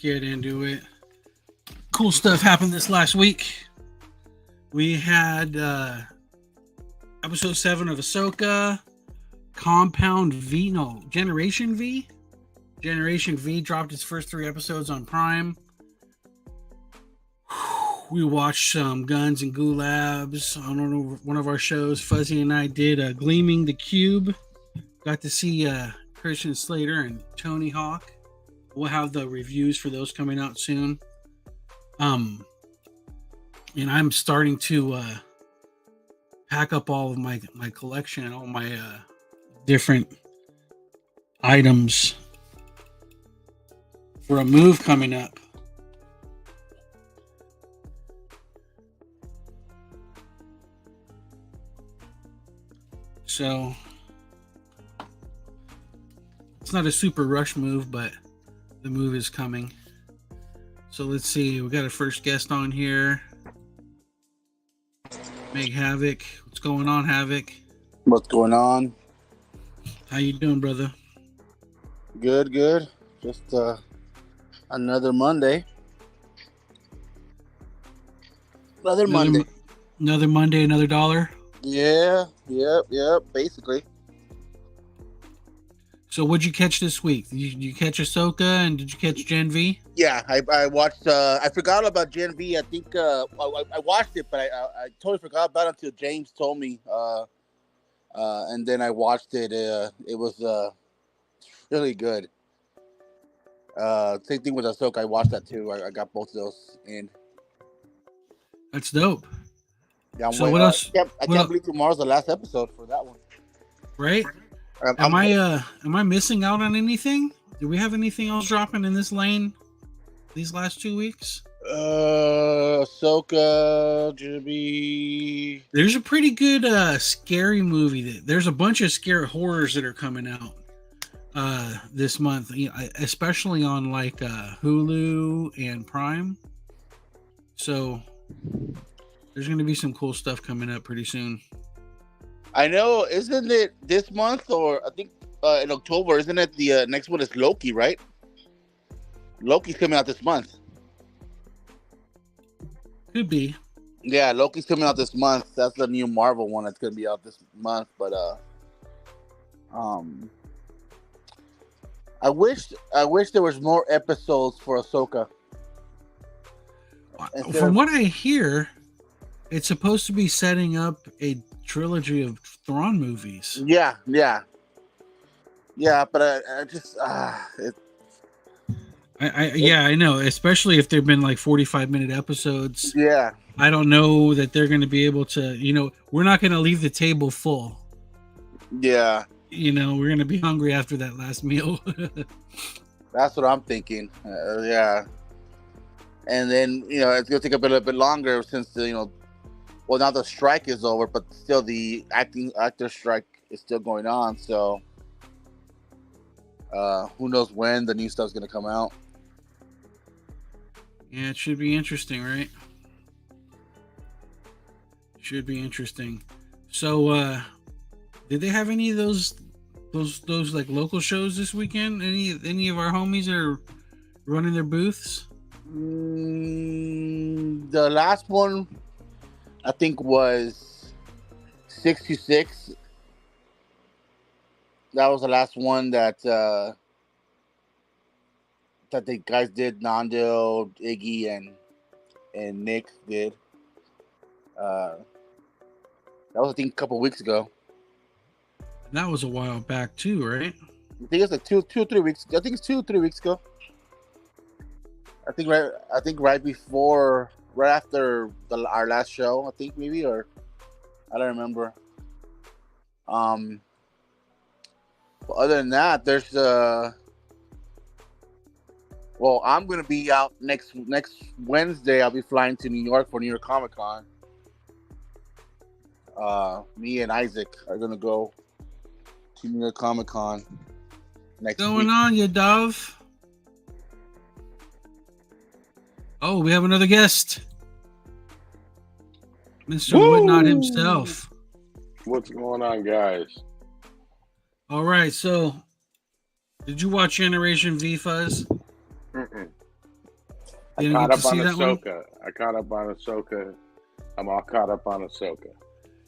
get into it. Cool stuff happened this last week. We had episode 7 of Ahsoka, Compound V, no, Generation V. Generation V dropped its first 3 episodes on Prime. We watched some Guns and Gulabs on one of our shows. Fuzzy and I did Gleaming the Cube. Got to see Christian Slater and Tony Hawk. We'll have the reviews for those coming out soon. And I'm starting to pack up all of my collection, all my different items for a move coming up. So it's not a super rush move, but the move is coming. So let's see. We got a first guest on here. Meg Havoc. What's going on, Havoc? What's going on? How you doing, brother? Good. Just another Monday. Another Monday. Another Monday, another dollar? Yeah. Yep. Basically. So what'd you catch this week? Did you catch Ahsoka and did you catch Gen V? Yeah, I watched. I forgot about Gen V. I think I watched it, but I totally forgot about it until James told me. And then I watched it. It was really good. Same thing with Ahsoka. I watched that too. I got both of those in. That's dope. Yeah, so what else? I can't believe tomorrow's the last episode for that one. Right? Am I missing out on anything? Do we have anything else dropping in this lane these last 2 weeks? Ahsoka, Jibby. There's a pretty good scary movie. There's a bunch of scary horrors that are coming out this month, especially on like Hulu and Prime. So there's going to be some cool stuff coming up pretty soon. I know, isn't it this month or I think in October? Isn't it the next one is Loki, right? Loki's coming out this month. Could be. Yeah, Loki's coming out this month. That's the new Marvel one that's going to be out this month. But I wish there was more episodes for Ahsoka. From what I hear, it's supposed to be setting up a trilogy of Thrawn movies. Yeah. But I just I know, especially if they've been like 45-minute episodes. Yeah. I don't know that they're going to be able to, we're not going to leave the table full. Yeah. We're going to be hungry after that last meal. That's what I'm thinking. Yeah. And then, it's going to take a little bit longer since, well, now the strike is over, but still the actor strike is still going on. So, who knows when the new stuff's going to come out. Yeah, it should be interesting, right? Should be interesting. So, did they have any of those like local shows this weekend? Any of our homies that are running their booths? The last one, I think, was 626. That was the last one that the guys did. Nando, Iggy, and Nick did. That was, I think, a couple weeks ago. That was a while back too, right? I think it's like 2 or 3 weeks. I think it's 2 or 3 weeks ago. I think right after our last show. I think maybe, or I don't remember. But other than that, there's well, I'm gonna be out next Wednesday. I'll be flying to New York for New York Comic Con. Me and Isaac are gonna go to New York Comic Con next week. What's going on, you dove? Oh, we have another guest. Mr. Woodnot himself. What's going on, guys? All right, so did you watch Generation V, Fuzz? Mm-mm. I You didn't caught get to up on see that one? Ahsoka. I caught up on Ahsoka. I'm all caught up on Ahsoka.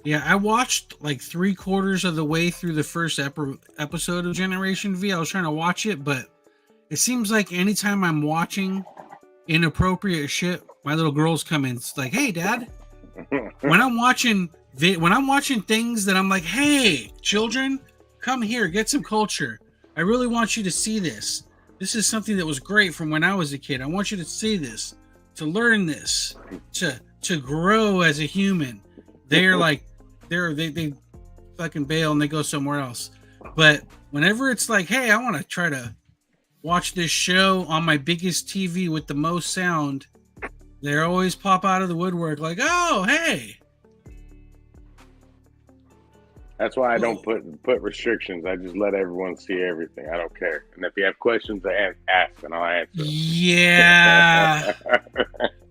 Yeah, I watched like 3/4 of the way through the first episode of Generation V. I was trying to watch it, but it seems like anytime I'm watching inappropriate shit, my little girls come in. It's like, "Hey, Dad." When I'm watching things that I'm like, "Hey, children, come here, get some culture. I really want you to see this. This is something that was great from when I was a kid. I want you to see this, to learn this, to grow as a human." They're like, they fucking bail and they go somewhere else. But whenever it's like, "Hey, I want to try to watch this show on my biggest TV with the most sound," they always pop out of the woodwork like, "Oh, hey." That's why I don't put restrictions. I just let everyone see everything. I don't care. And if you have questions, ask and I'll answer. Yeah.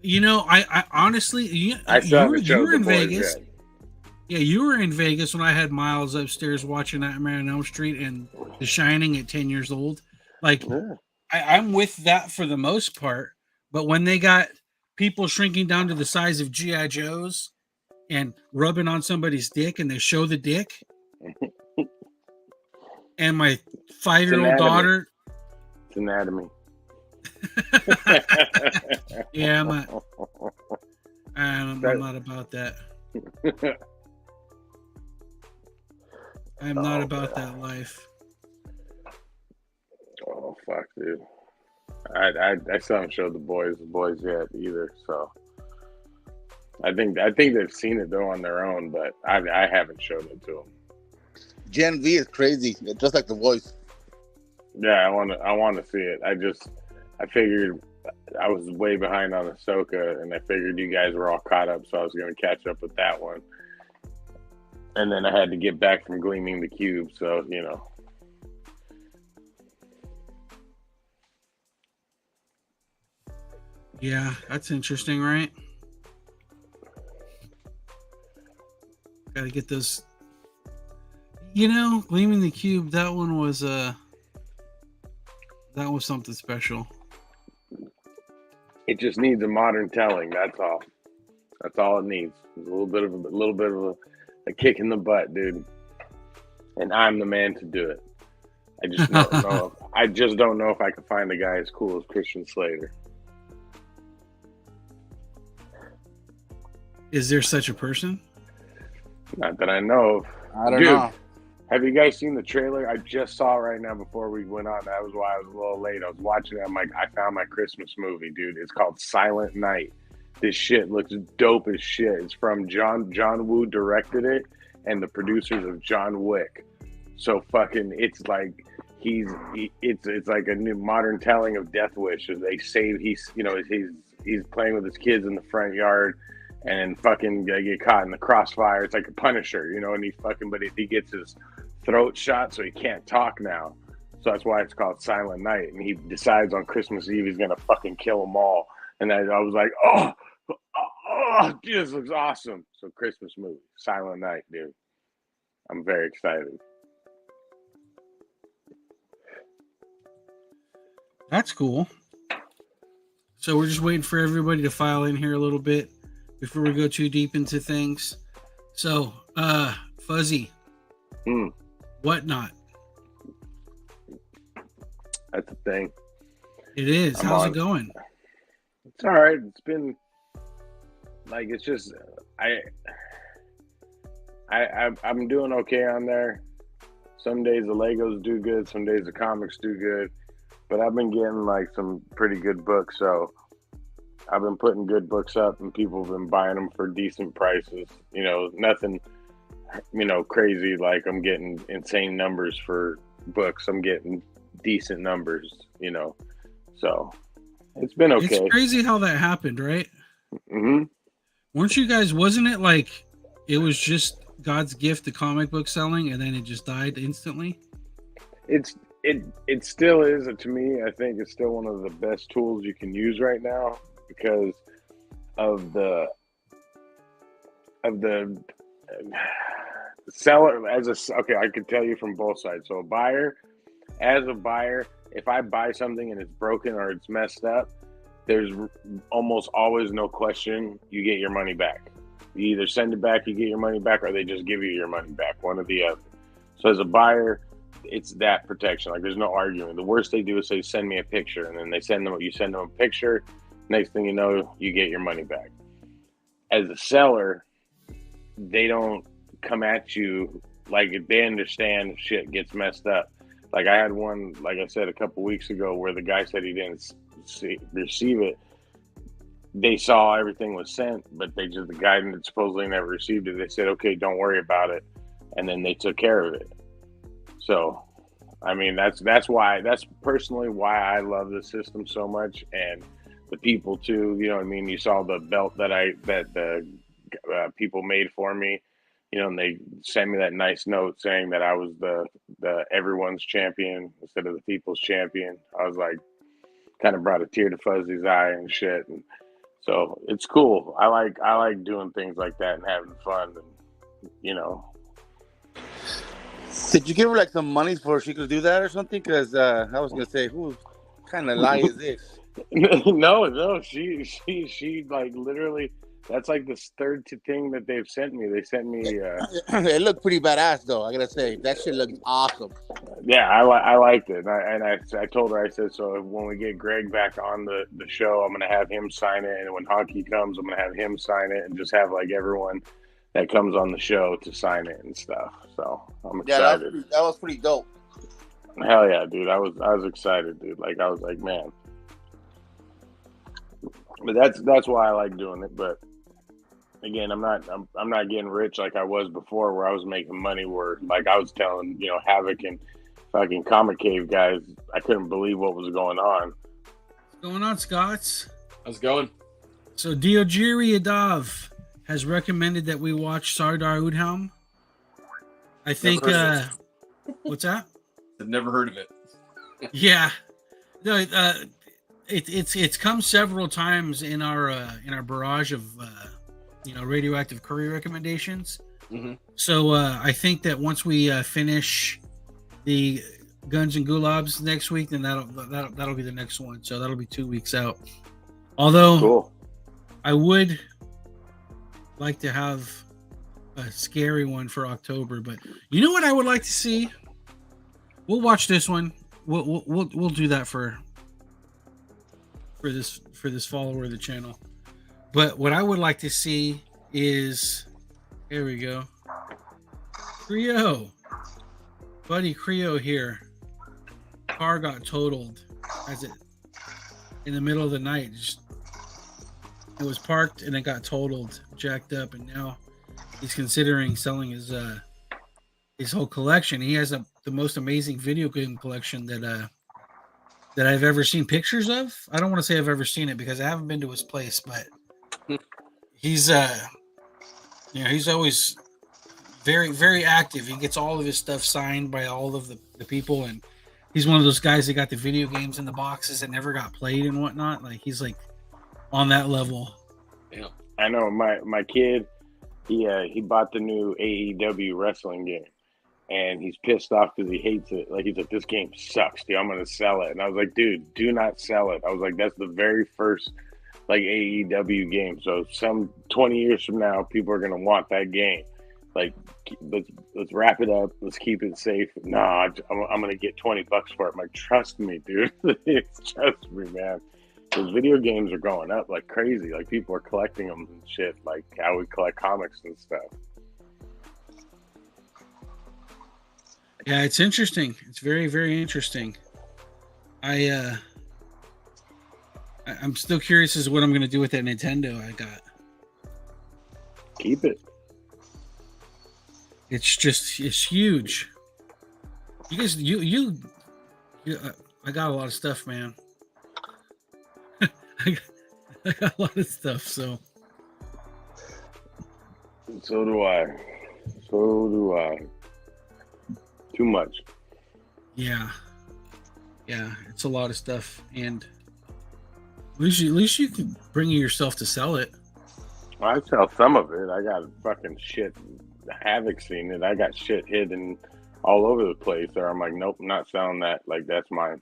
You know, I honestly, you were in Vegas. Yet. Yeah, you were in Vegas when I had Miles upstairs watching Nightmare on Elm Street and The Shining at 10 years old. Like, yeah. I'm with that for the most part. But when they got people shrinking down to the size of G.I. Joes and rubbing on somebody's dick and they show the dick, and my 5-year-old daughter. It's anatomy. Yeah, I'm not about that. I'm not about that life. Oh fuck, dude! I still haven't showed the boys yet either. So I think they've seen it though on their own, but I haven't showed it to them. Gen V is crazy, just like The Voice. Yeah, I want to see it. I figured I was way behind on Ahsoka, and I figured you guys were all caught up, so I was going to catch up with that one. And then I had to get back from Gleaming the Cube, so, you know. Yeah, that's interesting, right? Got to get those. You know, Gleaming the Cube, that one was something special. It just needs a modern telling. That's all. That's all it needs. A little bit of a kick in the butt, dude. And I'm the man to do it. I just don't know. I just don't know if I can find a guy as cool as Christian Slater. Is there such a person? Not that I know of. I don't know. Have you guys seen the trailer? I just saw it right now before we went on. That was why I was a little late. I was watching it. I'm like, I found my Christmas movie, dude. It's called Silent Night. This shit looks dope as shit. It's from John Woo directed it, and the producers of John Wick. So fucking, it's like it's like a new modern telling of Death Wish. They say he's playing with his kids in the front yard, and fucking get caught in the crossfire. It's like a Punisher, you know, and but he gets his throat shot, so he can't talk now. So that's why it's called Silent Night. And he decides on Christmas Eve he's gonna fucking kill them all. And I was like, oh, this looks awesome. So Christmas movie, Silent Night, dude. I'm very excited. That's cool. So we're just waiting for everybody to file in here a little bit before we go too deep into things. So, Fuzzy, Whatnot. That's the thing. It is. How's it going? It's all right. It's been like, it's just I'm doing okay on there. Some days the Legos do good. Some days the comics do good. But I've been getting like some pretty good books. So I've been putting good books up, and people have been buying them for decent prices. You know, nothing, crazy. Like I'm getting insane numbers for books. I'm getting decent numbers, So it's been okay. It's crazy how that happened, right? Mm-hmm. Weren't you guys, wasn't it like it was just God's gift to comic book selling and then it just died instantly? It still is, to me. I think it's still one of the best tools you can use right now because of the seller. I can tell you from both sides. So as a buyer, if I buy something and it's broken or it's messed up, there's almost always no question. You get your money back. You either send it back, you get your money back, or they just give you your money back, one or the other. So as a buyer, it's that protection. Like there's no arguing. The worst they do is say, send me a picture. And then you send them a picture. Next thing you know, you get your money back. As a seller, they don't come at you like they understand if shit gets messed up. Like I had one, like I said, a couple weeks ago where the guy said he didn't receive it. They saw everything was sent, but the guy supposedly never received it. They said, okay, don't worry about it. And then they took care of it. So, I mean, that's personally why I love this system so much, and the people too. You know what I mean? You saw the belt that the people made for me, you know, and they sent me that nice note saying that I was the everyone's champion instead of the people's champion. I was like, kind of brought a tear to Fuzzy's eye and shit. And so it's cool. I like doing things like that and having fun, and you know. Did you give her like some money for she could do that or something? Because I was gonna say, who kind of lie is this? No. She like literally. That's like the third thing that they've sent me. They sent me. It looked pretty badass, though. I gotta say that shit looked awesome. Yeah, I liked it, and I told her, I said, so when we get Greg back on the show, I'm gonna have him sign it, and when Hockey comes, I'm gonna have him sign it, and just have like everyone that comes on the show to sign it and stuff. So I'm excited. Yeah, that was pretty dope. Hell yeah, dude! I was excited, dude. Like I was like, man. But that's why I like doing it, but. Again, I'm not getting rich like I was before, where I was making money. Where like I was telling, you know, Havoc and fucking Comic Cave guys, I couldn't believe what was going on. What's going on, Scotts? How's it going? So Diogiri Adav has recommended that we watch Sardar Udham. I think. What's that? I've never heard of it. Yeah, no. It's come several times in our barrage of. Radioactive Curry recommendations. Mm-hmm. So I think that once we finish the Guns and Gulabs next week, then that'll be the next one. So that'll be 2 weeks out. Although cool. I would like to have a scary one for October, but you know what I would like to see? We'll watch this one. We'll do that for this follower of the channel. But what I would like to see is, here we go, Creo, buddy Creo here. Car got totaled in the middle of the night. It was parked and it got totaled, jacked up, and now he's considering selling his whole collection. He has the most amazing video game collection that I've ever seen pictures of. I don't want to say I've ever seen it because I haven't been to his place, but. He's he's always very, very active. He gets all of his stuff signed by all of the people, and he's one of those guys that got the video games in the boxes that never got played and whatnot. Like he's like on that level. Yeah, I know my kid. He bought the new AEW wrestling game, and he's pissed off because he hates it. Like he's like, this game sucks, dude. I'm gonna sell it. And I was like, dude, do not sell it. I was like, that's the very first. Like AEW game. So some 20 years from now, people are gonna want that game. Like, let's wrap it up. Let's keep it safe. Nah, I'm gonna get $20 for it. I'm like, trust me, dude. Trust me, man. Those video games are going up like crazy. Like people are collecting them and shit. Like how we collect comics and stuff. Yeah, it's interesting. It's very, very interesting. I'm still curious as to what I'm going to do with that Nintendo I got. Keep it. It's huge. You guys, I got a lot of stuff, man. I got a lot of stuff, so. So do I. Too much. Yeah, it's a lot of stuff, and at least you can bring yourself to sell it. Well, I sell some of it. I got fucking shit. Havoc seen it. I got shit hidden all over the place. Or I'm like, nope, I'm not selling that. Like that's mine.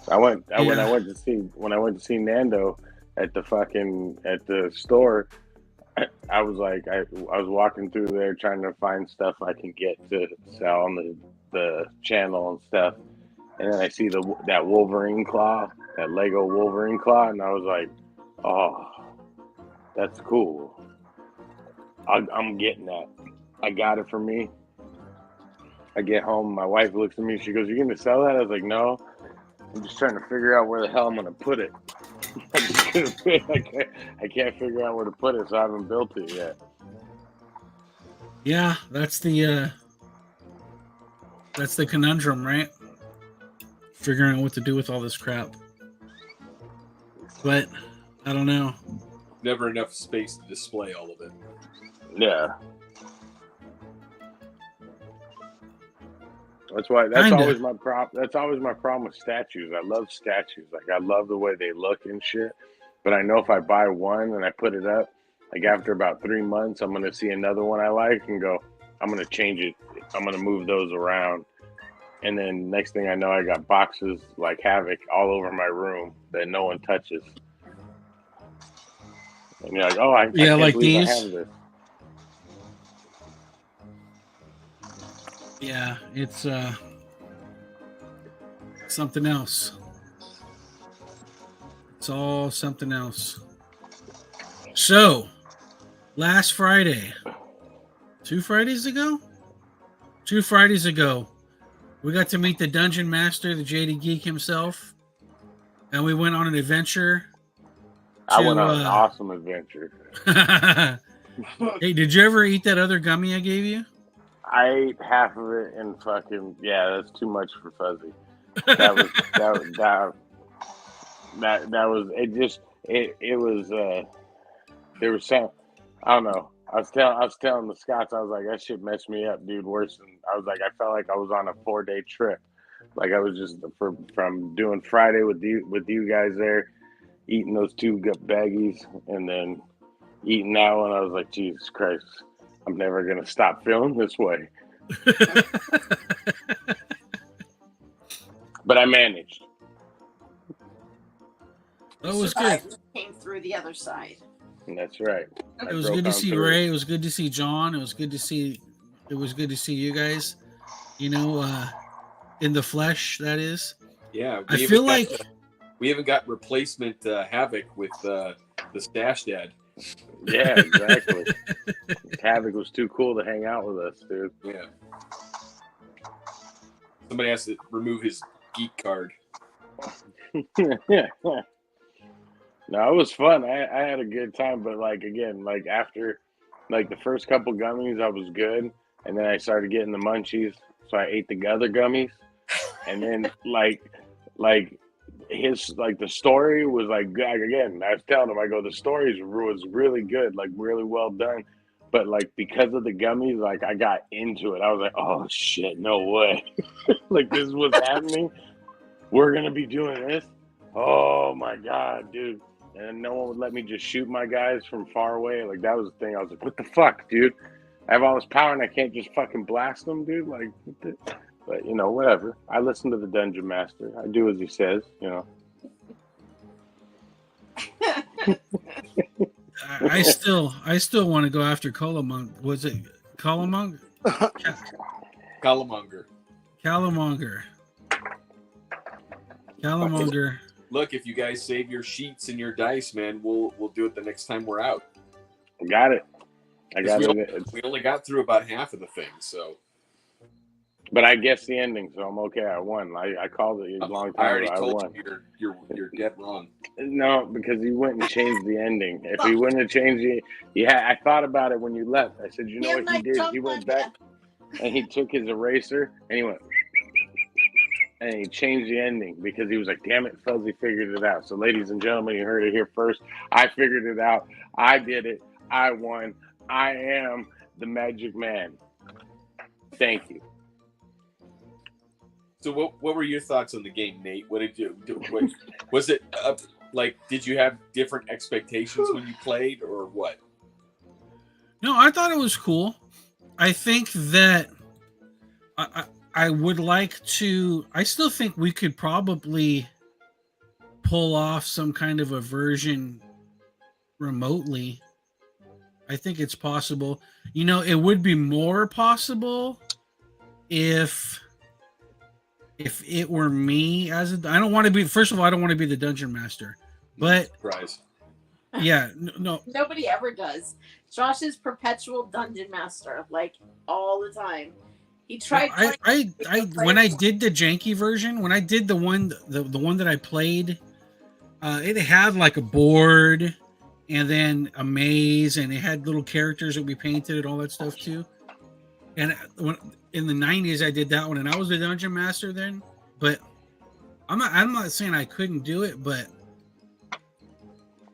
When I Yeah. went to see Nando at the store. I was like, I was walking through there trying to find stuff I can get to sell on the channel and stuff, and then I see that Wolverine claw, that Lego Wolverine claw, and I was like, oh, that's cool. I'm getting that. I got it for me. I get home, my wife looks at me, she goes, "You gonna sell that?" I was like, "No, I'm just trying to figure out where the hell I'm gonna put it." I can't figure out where to put it, so I haven't built it yet. Yeah, that's the conundrum, right? Figuring out what to do with all this crap. But I don't know. Never enough space to display all of it. Yeah. That's Kinda. always my problem. That's always my problem with statues. I love statues. Like, I love the way they look and shit. But I know if I buy one and I put it up, like after about 3 months, I'm gonna see another one I like and go, I'm gonna change it. I'm gonna move those around. And then next thing I know, I got boxes like Havoc all over my room that no one touches. And you're like, oh, I can't like believe these. I have this. Yeah, it's something else. It's all something else. So, last Friday, 2 Fridays ago, we got to meet the Dungeon Master, the JD Geek himself, and we went on an adventure. I went on an awesome adventure. Hey, did you ever eat that other gummy I gave you? I ate half of it and fucking that's too much for Fuzzy. That was there was some, I don't know. I was telling the Scots, I was like, that shit messed me up, dude. Worse than, I was like, I felt like I was on a 4-day trip. Like, I was just from doing Friday with you guys there, eating those 2 baggies, and then eating that one. I was like, Jesus Christ, I'm never gonna stop feeling this way. But I managed. That was good. Came through the other side. And that's right. It was good to see Ray. It was good to see John. It was good to see you guys. You know, in the flesh, that is. Yeah, I feel like we haven't got replacement Havoc with the Stash Dad. Yeah, exactly. Havoc was too cool to hang out with us, dude. Yeah. Somebody has to remove his geek card. No, it was fun. I had a good time, but like, again, like after like the first couple gummies, I was good, and then I started getting the munchies, so I ate the other gummies, and then like his, like, the story was like, again, I was telling him, I go, the story was really good, like really well done, but like because of the gummies, like I got into it. I was like, oh shit, no way, like this is what's happening. We're gonna be doing this. Oh my god, dude. And no one would let me just shoot my guys from far away. Like, that was the thing. I was like, what the fuck, dude? I have all this power and I can't just fucking blast them, dude. Like, but you know, whatever. I listen to the Dungeon Master. I do as he says, you know. I still want to go after Colamong. Was it Colamong? Calamonger. Calamonger. Look, if you guys save your sheets and your dice, man, we'll do it the next time we're out. I got it. We only got through about half of the thing, so. But I guessed the ending, so I'm okay. I won. I called it a long time I already ago. I told won. you you're dead wrong. No, because he went and changed the ending. If he wouldn't have changed it, I thought about it when you left. I said, you know what he did? He went back and he took his eraser and he went and he changed the ending because he was like, damn it, Fuzzy figured it out. So, ladies and gentlemen, you heard it here first. I figured it out. I did it. I won. I am the Magic Man. Thank you. So what were your thoughts on the game, Nate? What did you do? Was it like, did you have different expectations when you played or what? No, I thought it was cool. I think that I would like to. I still think we could probably pull off some kind of a version remotely, I think it's possible. You know, it would be more possible if it were me as a. I don't want to be. First of all, I don't want to be the dungeon master. But Surprise. yeah, no. Nobody ever does. Josh is perpetual dungeon master, like all the time. He tried. When I did the janky version, when I did the one that I played, it had like a board and then a maze, and it had little characters that we painted and all that stuff too. And when in the 90s, I did that one, and I was the dungeon master then. But I'm not saying I couldn't do it, but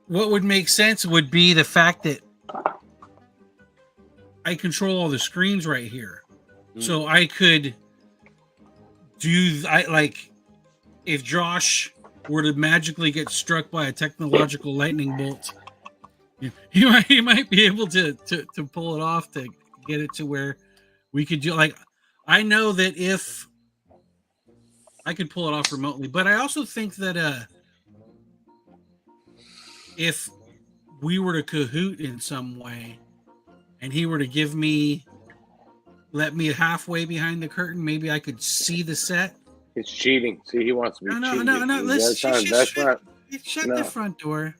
what would make sense would be the fact that I control all the screens right here. So I could if Josh were to magically get struck by a technological lightning bolt, he might be able to pull it off to get it to where we could do, like, I know that if I could pull it off remotely, but I also think that if we were to cahoot in some way and he were to let me halfway behind the curtain, maybe I could see the set. It's cheating. See, he wants to be cheating. No. Let's shut the front door.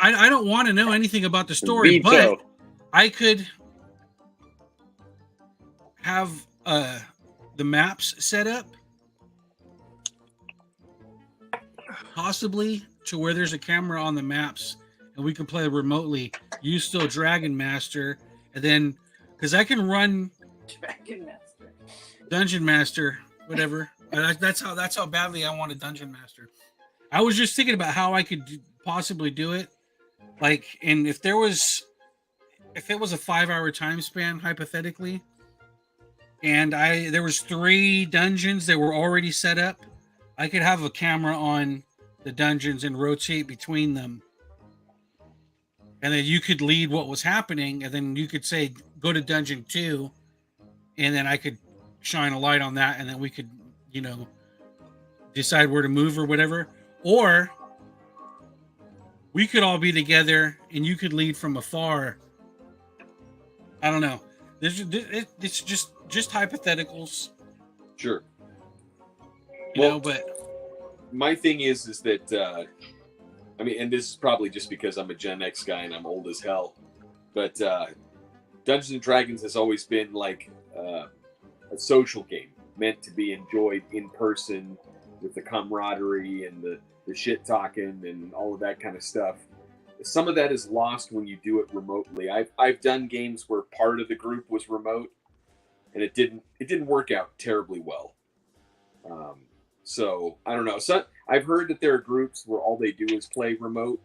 I don't want to know anything about the story, but I could have the maps set up, possibly to where there's a camera on the maps, and we can play remotely. You still Dragon Master, and then because I can run Dungeon Master, whatever. That's how badly I want a Dungeon Master. I was just thinking about how I could possibly do it, like, and if it was a 5-hour time span, hypothetically, and there was 3 dungeons that were already set up, I could have a camera on the dungeons and rotate between them. And then you could lead what was happening, and then you could say, go to dungeon 2, and then I could shine a light on that, and then we could, decide where to move or whatever. Or we could all be together, and you could lead from afar. I don't know. It's just hypotheticals. Sure. But my thing is that I mean, and this is probably just because I'm a Gen X guy and I'm old as hell, but Dungeons and Dragons has always been like a social game meant to be enjoyed in person with the camaraderie and the shit talking and all of that kind of stuff. Some of that is lost when you do it remotely. I've done games where part of the group was remote, and it didn't work out terribly well. So I don't know. So I've heard that there are groups where all they do is play remote,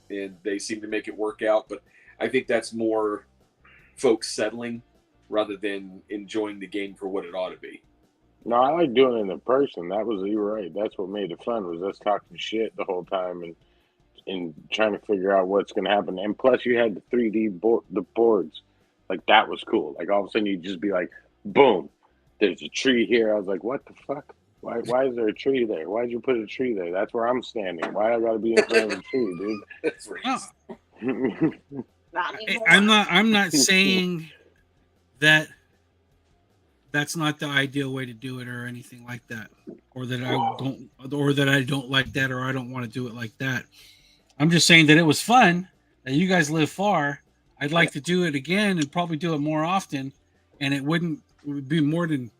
and they seem to make it work out. But I think that's more folks settling rather than enjoying the game for what it ought to be. No, I like doing it in person. You were right. That's what made it fun, was us talking shit the whole time and trying to figure out what's going to happen. And plus you had the 3D the boards. Like, that was cool. Like, all of a sudden you'd just be like, boom, there's a tree here. I was like, what the fuck? Why is there a tree there? Why'd you put a tree there? That's where I'm standing. Why I gotta be in front of a tree, dude? That's racist. I'm not saying that that's not the ideal way to do it or anything like that, or that I don't like that, or I don't want to do it like that. I'm just saying that it was fun, that you guys live far. I'd like to do it again and probably do it more often, and it would be more than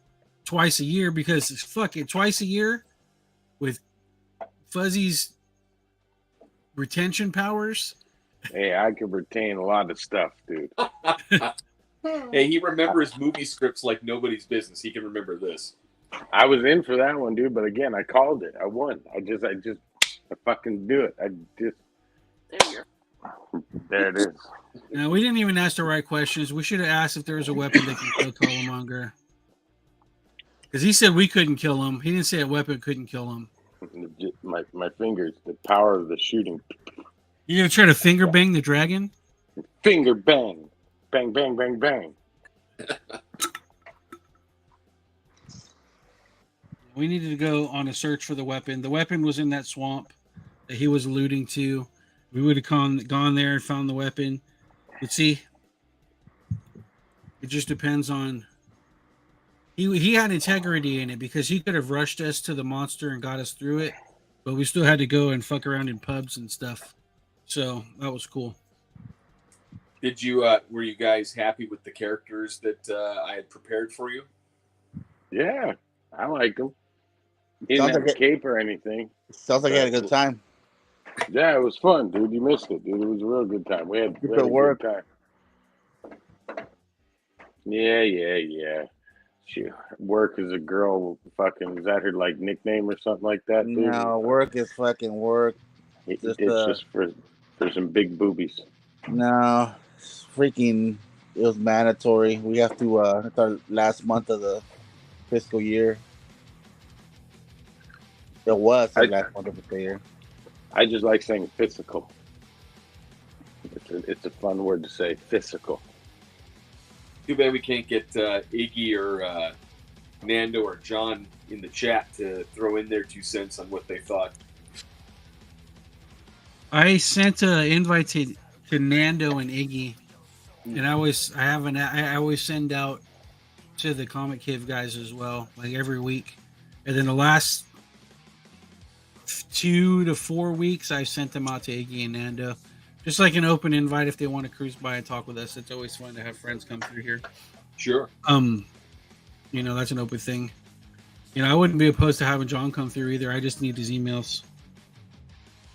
twice a year, because fuck it, twice a year with Fuzzy's retention powers. Hey, I can retain a lot of stuff, dude. Hey, he remembers movie scripts like nobody's business. He can remember this. I was in for that one, dude, but again, I called it. I won. I fucking do it. There it is. Now, we didn't even ask the right questions. We should have asked if there was a weapon that can kill Killmonger. Because he said we couldn't kill him. He didn't say a weapon couldn't kill him. My fingers, the power of the shooting. You gonna try to finger bang the dragon? Finger bang. Bang, bang, bang, bang. We needed to go on a search for the weapon. The weapon was in that swamp that he was alluding to. We would have gone there and found the weapon. But see, it just depends on. He had integrity in it because he could have rushed us to the monster and got us through it, but we still had to go and fuck around in pubs and stuff. So that was cool. Did you were you guys happy with the characters that I had prepared for you? Yeah, I like him. He didn't Sounds have like a cape or anything. Sounds like you had a good time. Yeah, it was fun, dude. You missed it, dude. It was a real good time. We had a work. good time. Yeah. She work is a girl. Fucking is that her like nickname or something like that, dude? No, work is fucking work. It's just, just for some big boobies. No, it's freaking. It was mandatory. We have to. It's our last month of the fiscal year. It was the last month of the fiscal year. I just like saying physical. It's a fun word to say, physical. Too bad we can't get Iggy or Nando or John in the chat to throw in their 2 cents on what they thought. I sent an invite to Nando and Iggy, and I always send out to the Comic Cave guys as well, like every week. And then the last 2 to 4 weeks, I sent them out to Iggy and Nando, just like an open invite if they want to cruise by and talk with us. It's always fun to have friends come through here. Sure. That's an open thing. I wouldn't be opposed to having John come through either. I just need his emails.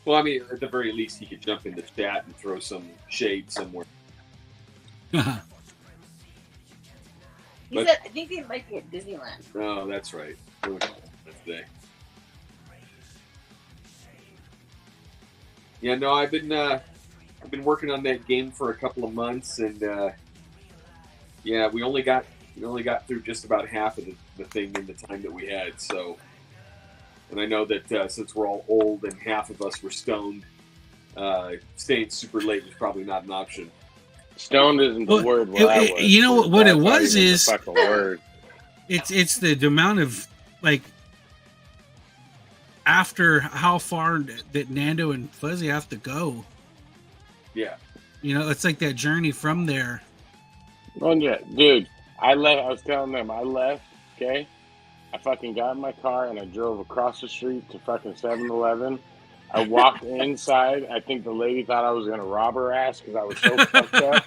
Well, I mean, at the very least, he could jump in the chat and throw some shade somewhere. I think they might be at Disneyland. Oh, that's right. That's day. Yeah, no, I've been working on that game for a couple of months, and we only got through just about half of the thing in the time that we had. So, and I know that since we're all old and half of us were stoned, staying super late was probably not an option. Stoned isn't the word where I was. You know what it was is the fucking word. It's the amount of like after how far that Nando and Fuzzy have to go. Yeah. It's like that journey from there. Oh yeah, dude. I was telling them I left. Okay. I fucking got in my car and I drove across the street to fucking 7-Eleven. I walked inside. I think the lady thought I was going to rob her ass because I was so fucked up.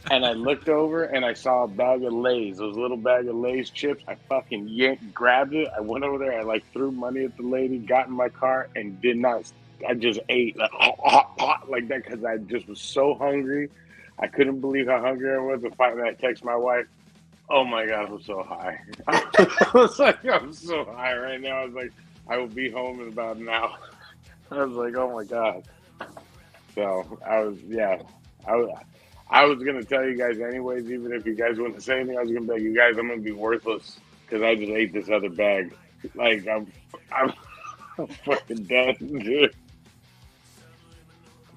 And I looked over and I saw a bag of Lay's, those little bag of Lay's chips. I fucking grabbed it. I went over there. I threw money at the lady, got in my car, and did not. I just ate like that because I just was so hungry. I couldn't believe how hungry I was. And finally, I text my wife. Oh my God, I'm so high. I was like, I'm so high right now. I was like, I will be home in about an hour. I was like, oh my God. So I was going to tell you guys anyways, even if you guys wouldn't say anything, I was going to be like, you guys, I'm going to be worthless because I just ate this other bag. Like, I'm fucking dead, dude.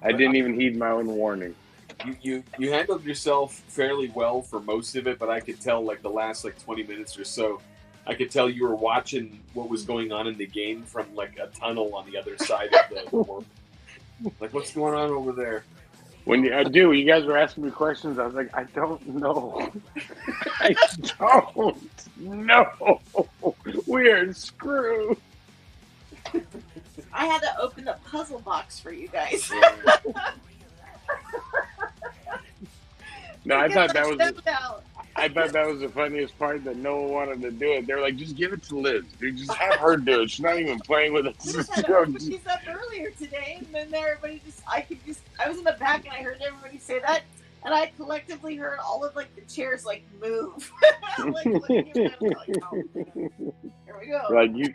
I didn't even heed my own warning. You handled yourself fairly well for most of it, but I could tell like the last 20 minutes or so, I could tell you were watching what was going on in the game from like a tunnel on the other side of the world. Like, what's going on over there? When you guys were asking me questions, I was like, I don't know. I don't know. We are screwed. I had to open the puzzle box for you guys. No, I thought that was the funniest part that no one wanted to do it. They were like, just give it to Liz, dude. Just have her do it. She's not even playing with us. We just had to open these up earlier today, and then everybody I was in the back and I heard everybody say that, and I collectively heard all of the chairs move. I'm like, looking at them, like, oh, here we go. Like you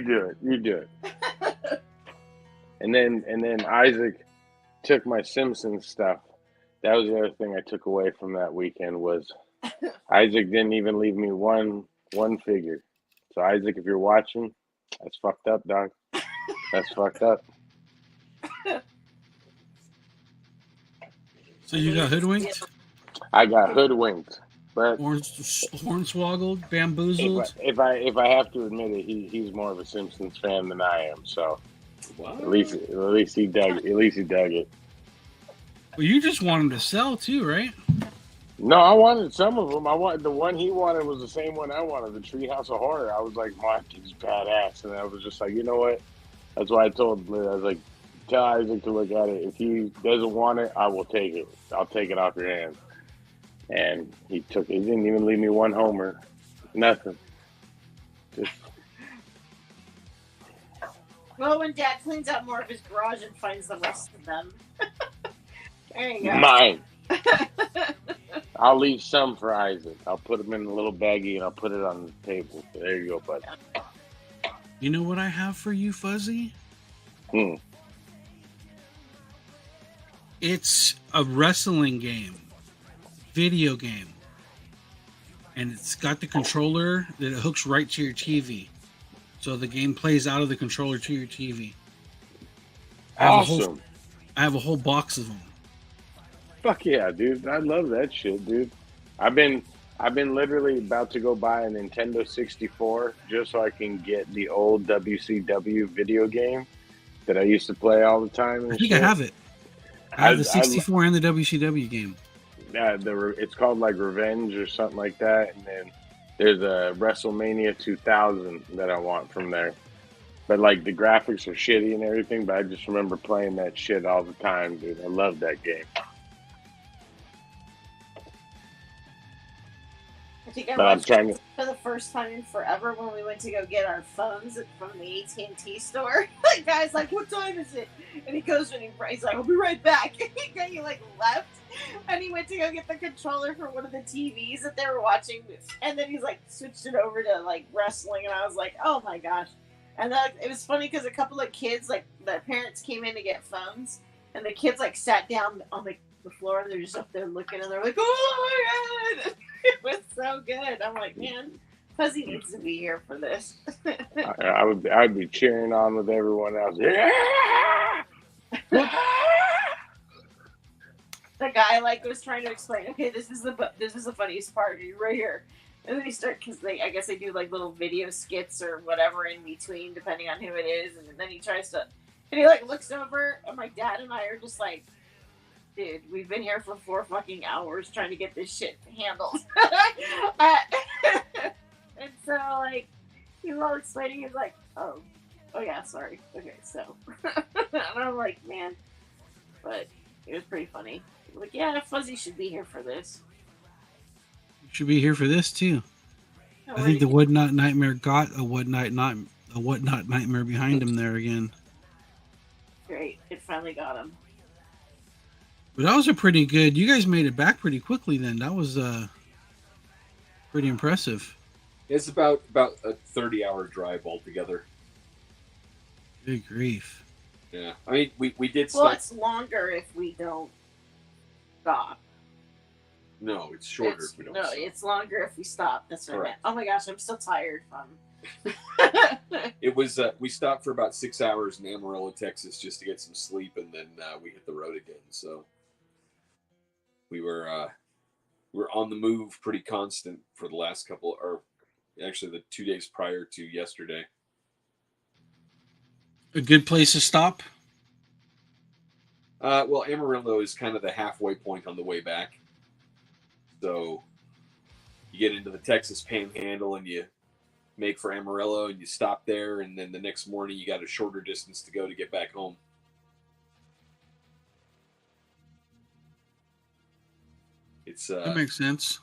do it. And then Isaac took my Simpsons stuff. That was the other thing I took away from that weekend was Isaac didn't even leave me one figure. So Isaac, if you're watching, that's fucked up, dog. That's fucked up. So you got hoodwinked? I got hoodwinked. But Hornswoggled, bamboozled. if I have to admit it, he's more of a Simpsons fan than I am. So Wow. at least he dug it. Well, you just want him to sell too, right? No, I wanted some of them. The one he wanted was the same one I wanted, the Treehouse of Horror. I was like, Mark, he's badass, and I was just like, you know what? That's why I told Liz, I was like, tell Isaac to look at it. If he doesn't want it, I will take it. I'll take it off your hands. And he took it. He didn't even leave me one homer. Nothing. Just Well, when Dad cleans out more of his garage and finds the rest of them. There you go. mine. I'll leave some for Isaac. I'll put them in a little baggie and I'll put it on the table. There you go, bud. You know what I have for you, Fuzzy? It's a wrestling game, video game, and it's got the controller that it hooks right to your TV, so the game plays out of the controller to your TV. Awesome. I have a whole box of them. Fuck yeah, dude. I love that shit, dude. I've been literally about to go buy a Nintendo 64 just so I can get the old WCW video game that I used to play all the time. And I think shit. I have it. I have the 64 and the WCW game. Yeah, it's called like Revenge or something like that, and then there's a WrestleMania 2000 that I want from there. But like the graphics are shitty and everything, but I just remember playing that shit all the time, dude. I love that game. I think I But I'm watched trying it to. for the first time in forever when we went to go get our phones from the AT&T store. The guy's like, "What time is it?" And he goes and he's like, "I'll be right back." And he like left, and he went to go get the controller for one of the TVs that they were watching, and then he's like switched it over to like wrestling, and I was like, "Oh my gosh!" And then it was funny because a couple of kids, like the parents, came in to get phones, and the kids like sat down on the floor, and they're just up there looking, and they're like, "Oh my god!" It was so good. I'm like, man, Fuzzy needs to be here for this. I'd be cheering on with everyone else. Yeah! The guy like was trying to explain, okay, this is the funniest part right here, and then he started because I guess they do like little video skits or whatever in between depending on who it is, and then he tries to, and he like looks over, and my dad and I are just like, dude, we've been here for 4 fucking hours trying to get this shit handled. And so, like, he was all explaining, he's like, oh yeah, sorry. Okay, so. And I'm like, man. But it was pretty funny. Like, yeah, Fuzzy should be here for this. You should be here for this, too. I think the Whatnot Nightmare got a Whatnot Nightmare behind him there again. Great. It finally got him. But that was a pretty good. You guys made it back pretty quickly then. That was pretty impressive. It's about a 30-hour drive altogether. Good grief. Yeah, I mean we did Well, stop. it's longer if we don't stop. No, it's shorter if we don't. stop. It's longer if we stop. That's what I meant. Correct. Oh my gosh, I'm still tired from. It was we stopped for about 6 hours in Amarillo, Texas, just to get some sleep, and then we hit the road again. So we were on the move pretty constant for the last couple, or actually the 2 days prior to yesterday. A good place to stop? Well, Amarillo is kind of the halfway point on the way back. So you get into the Texas Panhandle and you make for Amarillo and you stop there, and then the next morning you got a shorter distance to go to get back home. It's That makes sense.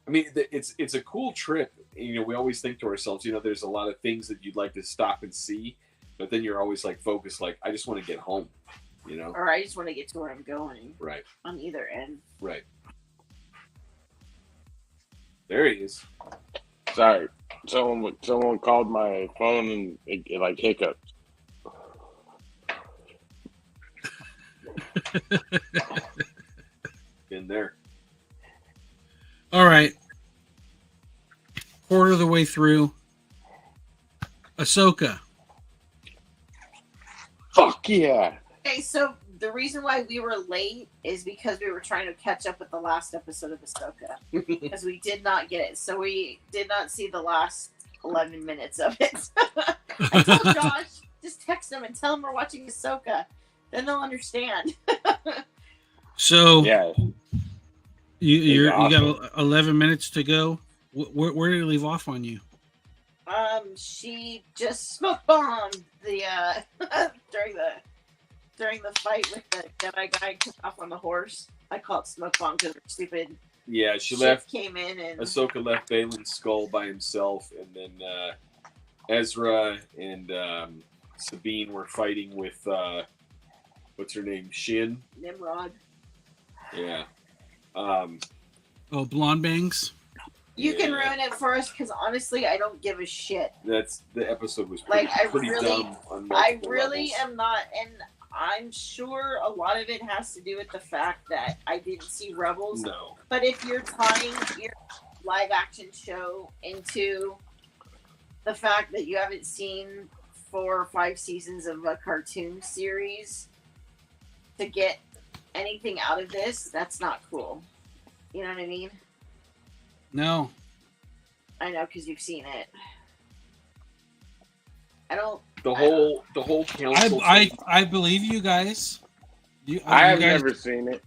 I mean, it's a cool trip. You know, we always think to ourselves, you know, there's a lot of things that you'd like to stop and see, but then you're always like focused, like, I just want to get home, you know? Or I just want to get to where I'm going. Right. On either end. Right. There he is. Sorry, someone called my phone and it like hiccuped. In there. All right. Quarter of the way through. Ahsoka. Fuck yeah! Okay, so the reason why we were late is because we were trying to catch up with the last episode of Ahsoka because we did not get it. So we did not see the last 11 minutes of it. I told Josh, just text them and tell them we're watching Ahsoka. Then they'll understand. So Yeah. you awesome. got 11 minutes to go. Where did it leave off on you? She just smoke bombed the during the fight with the Jedi guy took off on the horse. I call it smoke bomb because stupid. Yeah, she shit left. Came in and Ahsoka left Balin's skull by himself, and then Ezra and Sabine were fighting with what's her name, Shin. Nimrod. Yeah. Oh, blonde bangs. You can Yeah. ruin it for us because honestly, I don't give a shit. That's the episode was Like, pretty dumb on I multiple really levels. am not, and I'm sure a lot of it has to do with the fact that I didn't see Rebels. No. But if you're tying your live action show into the fact that you haven't seen 4 or 5 seasons of a cartoon series to get anything out of this, that's not cool. You know what I mean? No. I know because you've seen it. I don't. The whole council. I believe you guys. I have never seen it,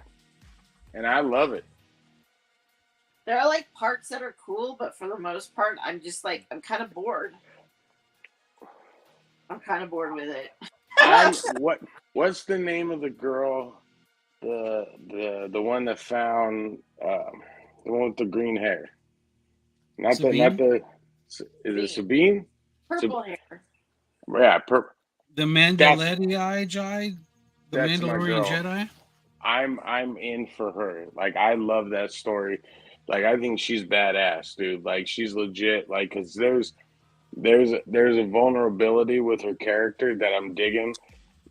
and I love it. There are like parts that are cool, but for the most part, I'm just like I'm kind of bored. I'm kind of bored with it. What's the name of the girl? The one that found the one with the green hair. Sabine? Is it Sabine? Purple hair. Yeah, The Mandalorian Jedi, the that's my Mandalorian girl. Jedi. I'm in for her. Like, I love that story. Like, I think she's badass, dude. Like, she's legit. Like, cause there's a vulnerability with her character that I'm digging,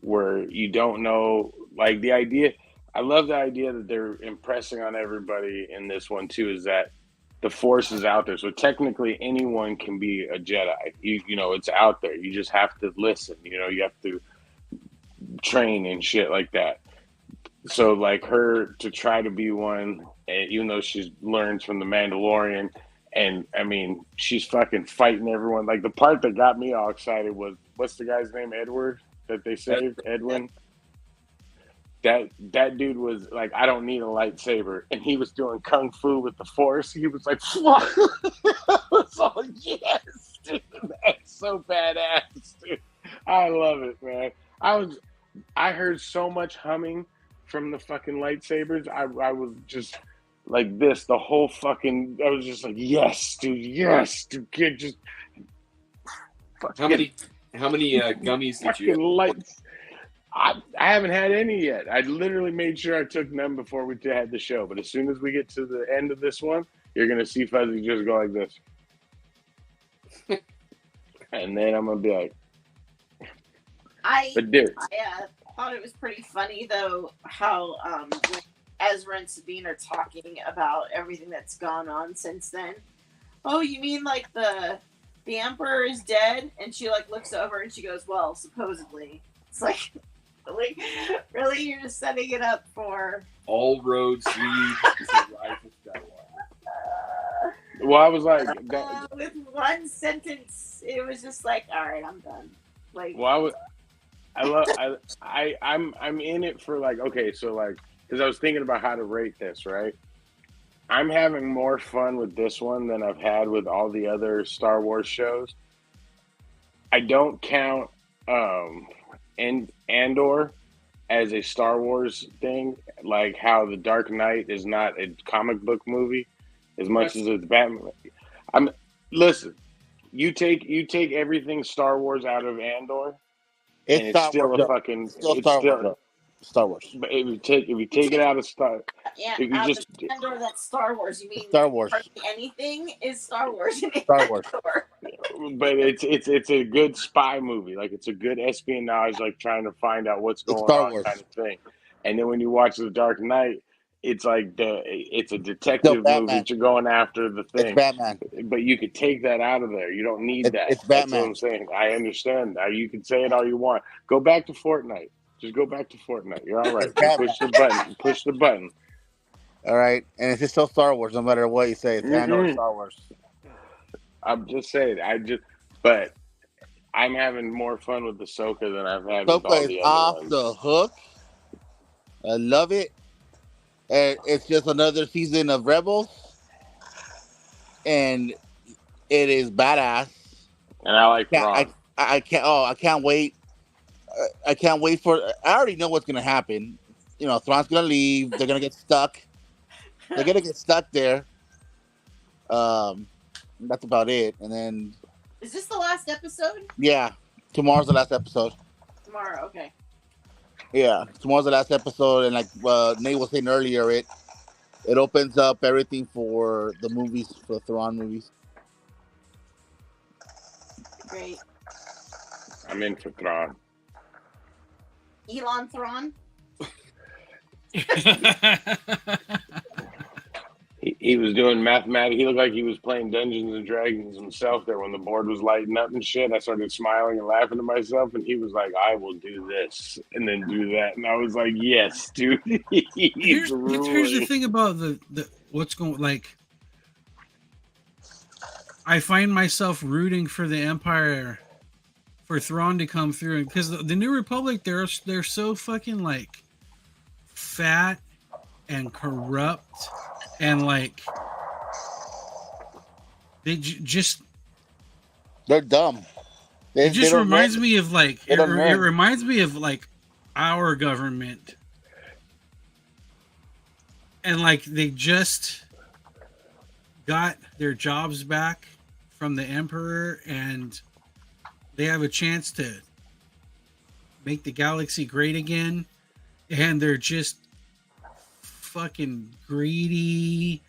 where you don't know. Like, the idea. I love the idea that they're impressing on everybody in this one too. Is that the Force is out there, so technically anyone can be a Jedi. You know, it's out there. You just have to listen. You know, you have to train and shit like that. So, like, her to try to be one, even though she learns from the Mandalorian, and I mean, she's fucking fighting everyone. Like, the part that got me all excited was, what's the guy's name? Edward that they saved, Edwin. That dude was like, I don't need a lightsaber, and he was doing kung fu with the Force. He was like, fuck. I was all, yes, dude, that's so badass, dude. I love it, man. I heard so much humming from the fucking lightsabers. I was just like this the whole fucking. I was just like, yes, dude, kid, just. How many gummies did you? Fucking lights. I haven't had any yet. I literally made sure I took none before we had the show. But as soon as we get to the end of this one, you're gonna see Fuzzy just go like this, and then I'm gonna be like, "But dude, I thought it was pretty funny though how when Ezra and Sabine are talking about everything that's gone on since then. Oh, you mean like the Emperor is dead? And she like looks over and she goes, "Well, supposedly." It's like. Really, you're just setting it up for All roads lead to Rise of Skywalker. well, I was like, with one sentence, it was just like, all right, I'm done. Like, well, I'm in it for like, okay, so like, because I was thinking about how to rate this, right? I'm having more fun with this one than I've had with all the other Star Wars shows. I don't count Andor as a Star Wars thing, like how The Dark Knight is not a comic book movie as much as it's Batman. Listen, you take everything Star Wars out of Andor, and it's still a fucking Star Wars. But if you take it out of Star, yeah, if you out just of Andor, that's Star Wars. You mean Star Wars. hardly anything is Star Wars? Star Wars. but it's a good spy movie. Like, it's a good espionage, like trying to find out what's going Star on Wars. kind of thing. And then when you watch The Dark Knight, it's like it's a detective movie that you're going after the thing. It's Batman. But you could take that out of there. You don't need that. It's That's Batman. what I'm saying. I understand that. You can say it all you want. Go back to Fortnite. Just go back to Fortnite. You're all right. Yeah. Push the button. Push the button. All right, and it's just still Star Wars, no matter what you say. It's Andor or Star Wars. I'm just saying. But I'm having more fun with Ahsoka than I've had with all Ahsoka is the off other ones. the hook. I love it. And it's just another season of Rebels, and it is badass. And I like Yeah, Thrawn. I can't. Oh, I can't wait. I can't wait for. I already know what's gonna happen. You know, Thrawn's gonna leave. They're gonna get stuck. They're gonna get stuck there. That's about it. And then, Is this the last episode? yeah, tomorrow's the last episode. Tomorrow, okay. Yeah, tomorrow's the last episode, and like Nate was saying earlier, it opens up everything for the movies, for the Thrawn movies. Great. I'm in for Thrawn. Elon Thrawn. He was doing mathematics. He looked like he was playing Dungeons and Dragons himself there when the board was lighting up and shit. I started smiling and laughing to myself, and he was like, "I will do this and then do that," and I was like, "Yes, dude." Here's the thing about the what's going like. I find myself rooting for the Empire, for Thrawn to come through, because the New Republic, they're so fucking like fat and corrupt, and like they just They're dumb. it just reminds me of like They it don't learn. reminds me of like our government, and like they just got their jobs back from the Emperor, and they have a chance to make the galaxy great again, and they're just fucking greedy.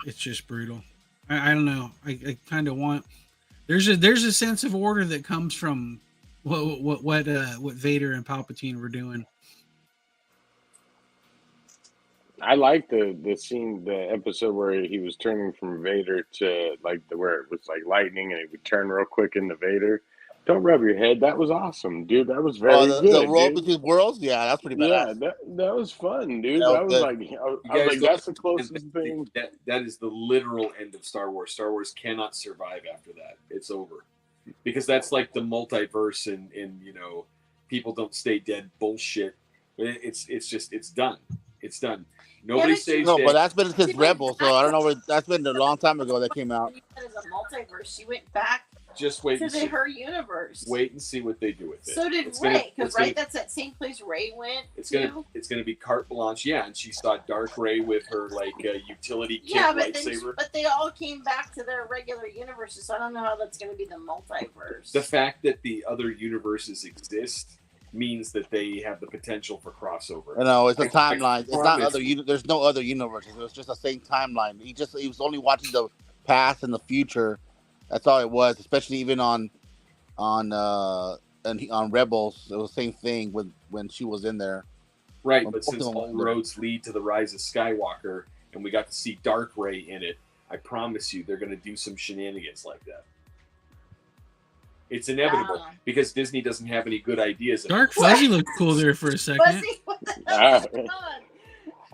It's just brutal. I don't know. I kind of want. There's a sense of order that comes from what Vader and Palpatine were doing. I like the scene, the episode where he was turning from Vader to like where it was like lightning and he would turn real quick into Vader. Don't rub your head. That was awesome, dude. That was very good. The roll dude. between worlds. Yeah, that's pretty badass. Yeah, that was fun, dude. That That was was good. like, I was like, that's the closest thing. That is the literal end of Star Wars. Star Wars cannot survive after that. It's over, because that's like the multiverse and you know, people don't stay dead bullshit. It's done. It's done. Nobody stays No, dead. but that's been since Rebels, so I don't know. That's been a long time ago that came out. As a multiverse, she went back Just wait to and see. her universe. Wait and see what they do with it. So did It's gonna- Ray, because it's gonna- that's that same place Ray went It's to. gonna be carte blanche, yeah. And she saw Dark Ray with her like utility kit Yeah, but lightsaber. but they all came back to their regular universes, so I don't know how that's going to be the multiverse. The fact that the other universes exist means that they have the potential for crossover. No, it's a I timeline. It's not promise. other. There's no other universes. It was just the same timeline. He was only watching the past and the future. That's all it was. Especially even on Rebels, it was the same thing when she was in there. Right, Well, but since Pokemon all wonder. roads lead to the rise of Skywalker, and we got to see Dark Ray in it, I promise you they're going to do some shenanigans like that. It's inevitable Ah. because Disney doesn't have any good ideas. Dark Fuzzy looked cool there for a second. Fuzzy, what the hell is going on?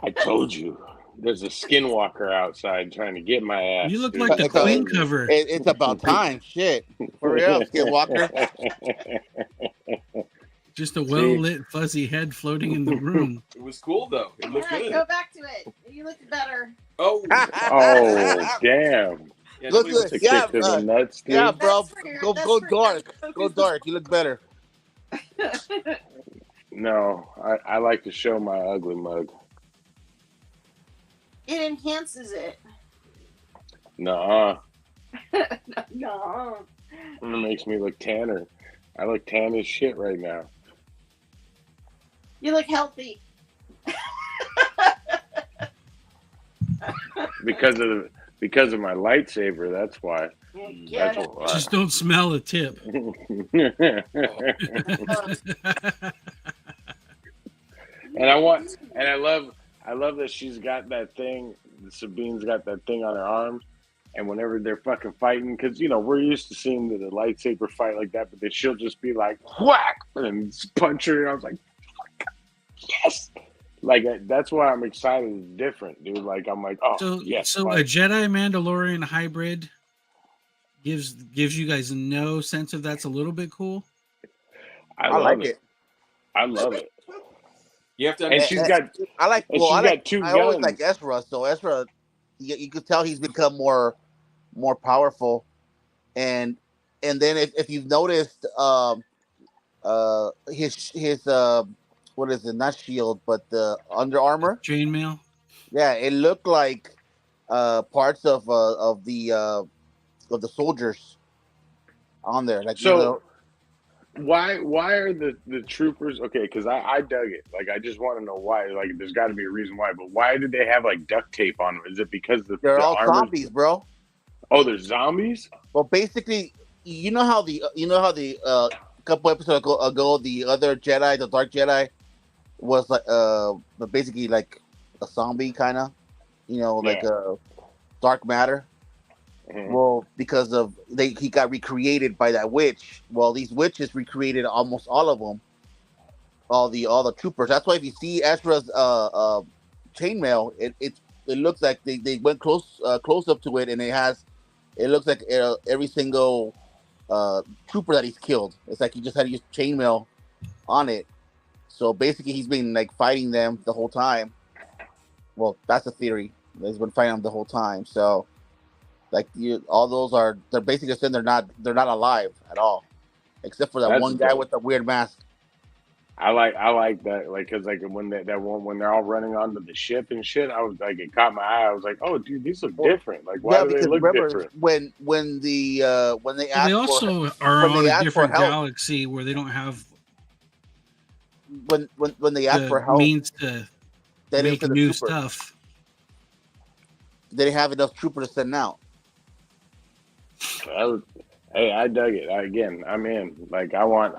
I told you. There's a skinwalker outside trying to get my ass. You look dude. like the It's a- Queen cover. It's about time. Shit. For real, Skinwalker. Just a well-lit fuzzy head floating in the room. It was cool though. It looked Yeah, good. go back to it. You look better. Oh, Oh, damn. yeah, Look nobody- good. It's a Yeah, kick to the nuts, dude. yeah, bro. That's for your- Go that's go for dark. your- Go dark. You look better. No, I like to show my ugly mug. It enhances it. Nuh-uh. No. It makes me look tanner. I look tan as shit right now. You look healthy. Because of my lightsaber, that's why. Yeah, That's why. Just don't smell a tip. And I love that she's got that thing. Sabine's got that thing on her arm. And whenever they're fucking fighting, because we're used to seeing the lightsaber fight like that, but then she'll just be like whack and punch her. And I was like, yes. Like that's why I'm excited. It's different, dude. Like I'm like, oh So, yes. so a Jedi Mandalorian hybrid gives you guys no sense of that's a little bit cool. I like love it. I love it. You have to And she's understand. got I like. and Well, she's I got like. two I always guns. like Ezra. So Ezra, you could tell he's become more powerful, and then if you've noticed, his what is it? Not shield, but the Under Armour. Chainmail. Yeah, it looked like parts of the soldiers on there. Like So why are the troopers okay? Because I dug it. Like I just want to know why. Like there's got to be a reason why. But why did they have like duct tape on them? Is it because they're all armor's- zombies, bro. Oh, they're zombies. Well, basically, you know how the couple episodes ago the other Jedi, the Dark Jedi, was like basically like a zombie kind of, like a dark matter. Mhm. Well, because of he got recreated by that witch. Well, these witches recreated almost all of them, all the troopers. That's why if you see Ezra's chainmail, it looks like they went close up to it, and it looks like every single trooper that he's killed. It's like he just had to use chainmail on it. So basically, he's been like fighting them the whole time. Well, that's the theory. He's been fighting them the whole time. So, like, all those they're basically saying they're not alive at all, except for that That's one guy dope. with the weird mask. I like that. Like because like when that one when they're all running onto the ship and shit, I was like it caught my eye. I was like, oh dude, these look different. Like why Yeah, do they because look remember different? when they asked They also are when on they a ask for different help. galaxy where they don't have when they asked for the help, means to they didn't make send the new troopers. stuff. They didn't have enough troopers to send out. Hey, I dug it. I'm in. Like I want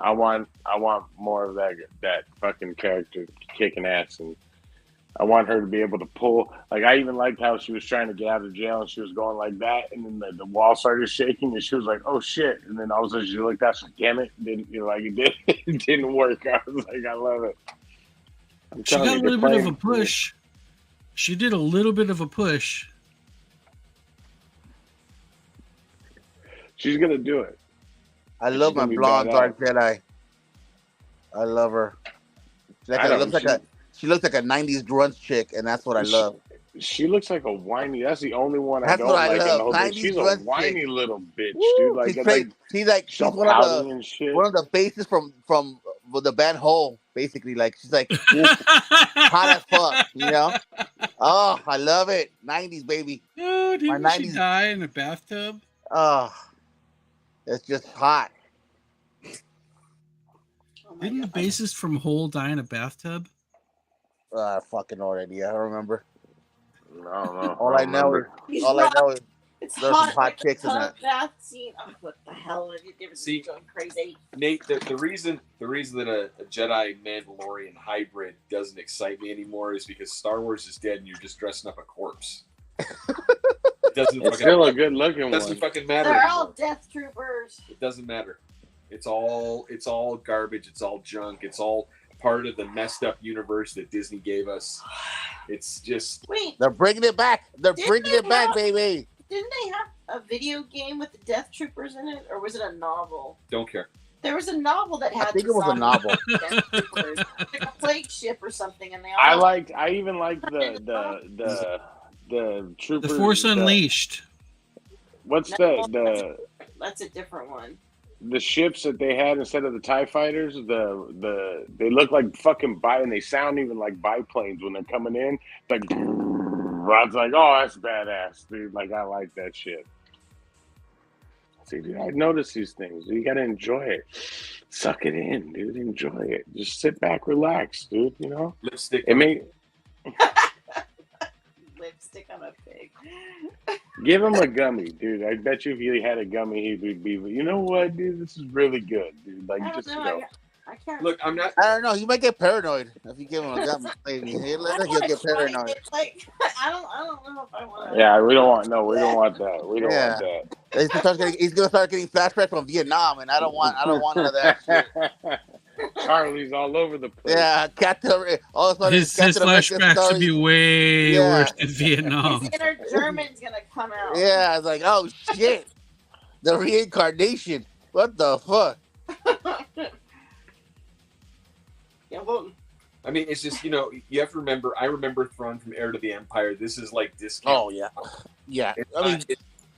more of that fucking character kicking ass, and I want her to be able to pull. Like I even liked how she was trying to get out of jail and she was going like that, and then the wall started shaking, and she was like, "Oh shit!" And then all of a sudden she looked out, she's like, "Damn it!" It didn't work. I was like, I love it. She got a little bit of a push. She did a little bit of a push. She's gonna do it. I love She's my gonna be blonde badass. Dark Jedi. I love her. She looks like a '90s grunge chick, and that's what I love. She looks like a whiny. That's the only one I That's don't what I like. In love. the whole thing. 90s She's a grunge whiny chick. little bitch, Woo! dude. Like, She's all one pouty and shit. of the bases from the band Hole, basically. Like she's like hot as fuck, Oh, I love it. '90s baby. Oh, didn't My she 90s die in a bathtub? Oh, it's just hot. Oh my Didn't the God. bassist from Hole die in a bathtub? Fucking already. I don't remember. I don't know. All I know is He's all I not- know is It's there's hot, some hot like chicks in a that. bath scene. Oh, what the hell? See- Going crazy. Nate, the reason that a Jedi Mandalorian hybrid doesn't excite me anymore is because Star Wars is dead and you're just dressing up a corpse. It doesn't It's still a good looking doesn't one. fucking matter. They're anymore. all death troopers. It doesn't matter. It's all garbage. It's all junk. It's all part of the messed up universe that Disney gave us. It's just Wait, They're bringing it back. They're Didn't bringing they it back, have- baby. didn't they have a video game with the death troopers in it, or was it a novel? don't care. There was a novel that had. I think the it was a zombie novel. death troopers, like a plague ship or something, and they all. I even liked the The troopers. Force Unleashed. What's No, the That's a different one. the ships that they had instead of the TIE fighters? They look like fucking and they sound even like biplanes when they're coming in. Like I was like, oh, that's badass, dude. Like I like that shit. See, dude, I notice these things. You gotta enjoy it. Suck it in, dude. Enjoy it. Just sit back, relax, dude. Lipstick. It may Lipstick on a pig. give him a gummy, dude. I bet you if he had a gummy, he would be. You know what, dude? This is really good, dude. Like I don't just know. go. I can't. Look, I'm not. I don't know. He might get paranoid if you give him a gun. Maybe I he'll don't get wanna try paranoid. it, like I don't know if I want to. Yeah, we don't want that. We don't Yeah. want He's gonna start getting flashbacks from Vietnam, and I don't want none of that shit. that. Charlie's all over the place. Yeah, all of a sudden His Captain America flashbacks would be story. way Yeah. worse than Vietnam. His inner German's gonna come out. Yeah, I was like, oh shit, the reincarnation. What the fuck? Yeah, well, I mean, it's just you have to remember. I remember Thrawn from Heir to the Empire. This is like discount. Oh yeah, yeah. It's I mean, not-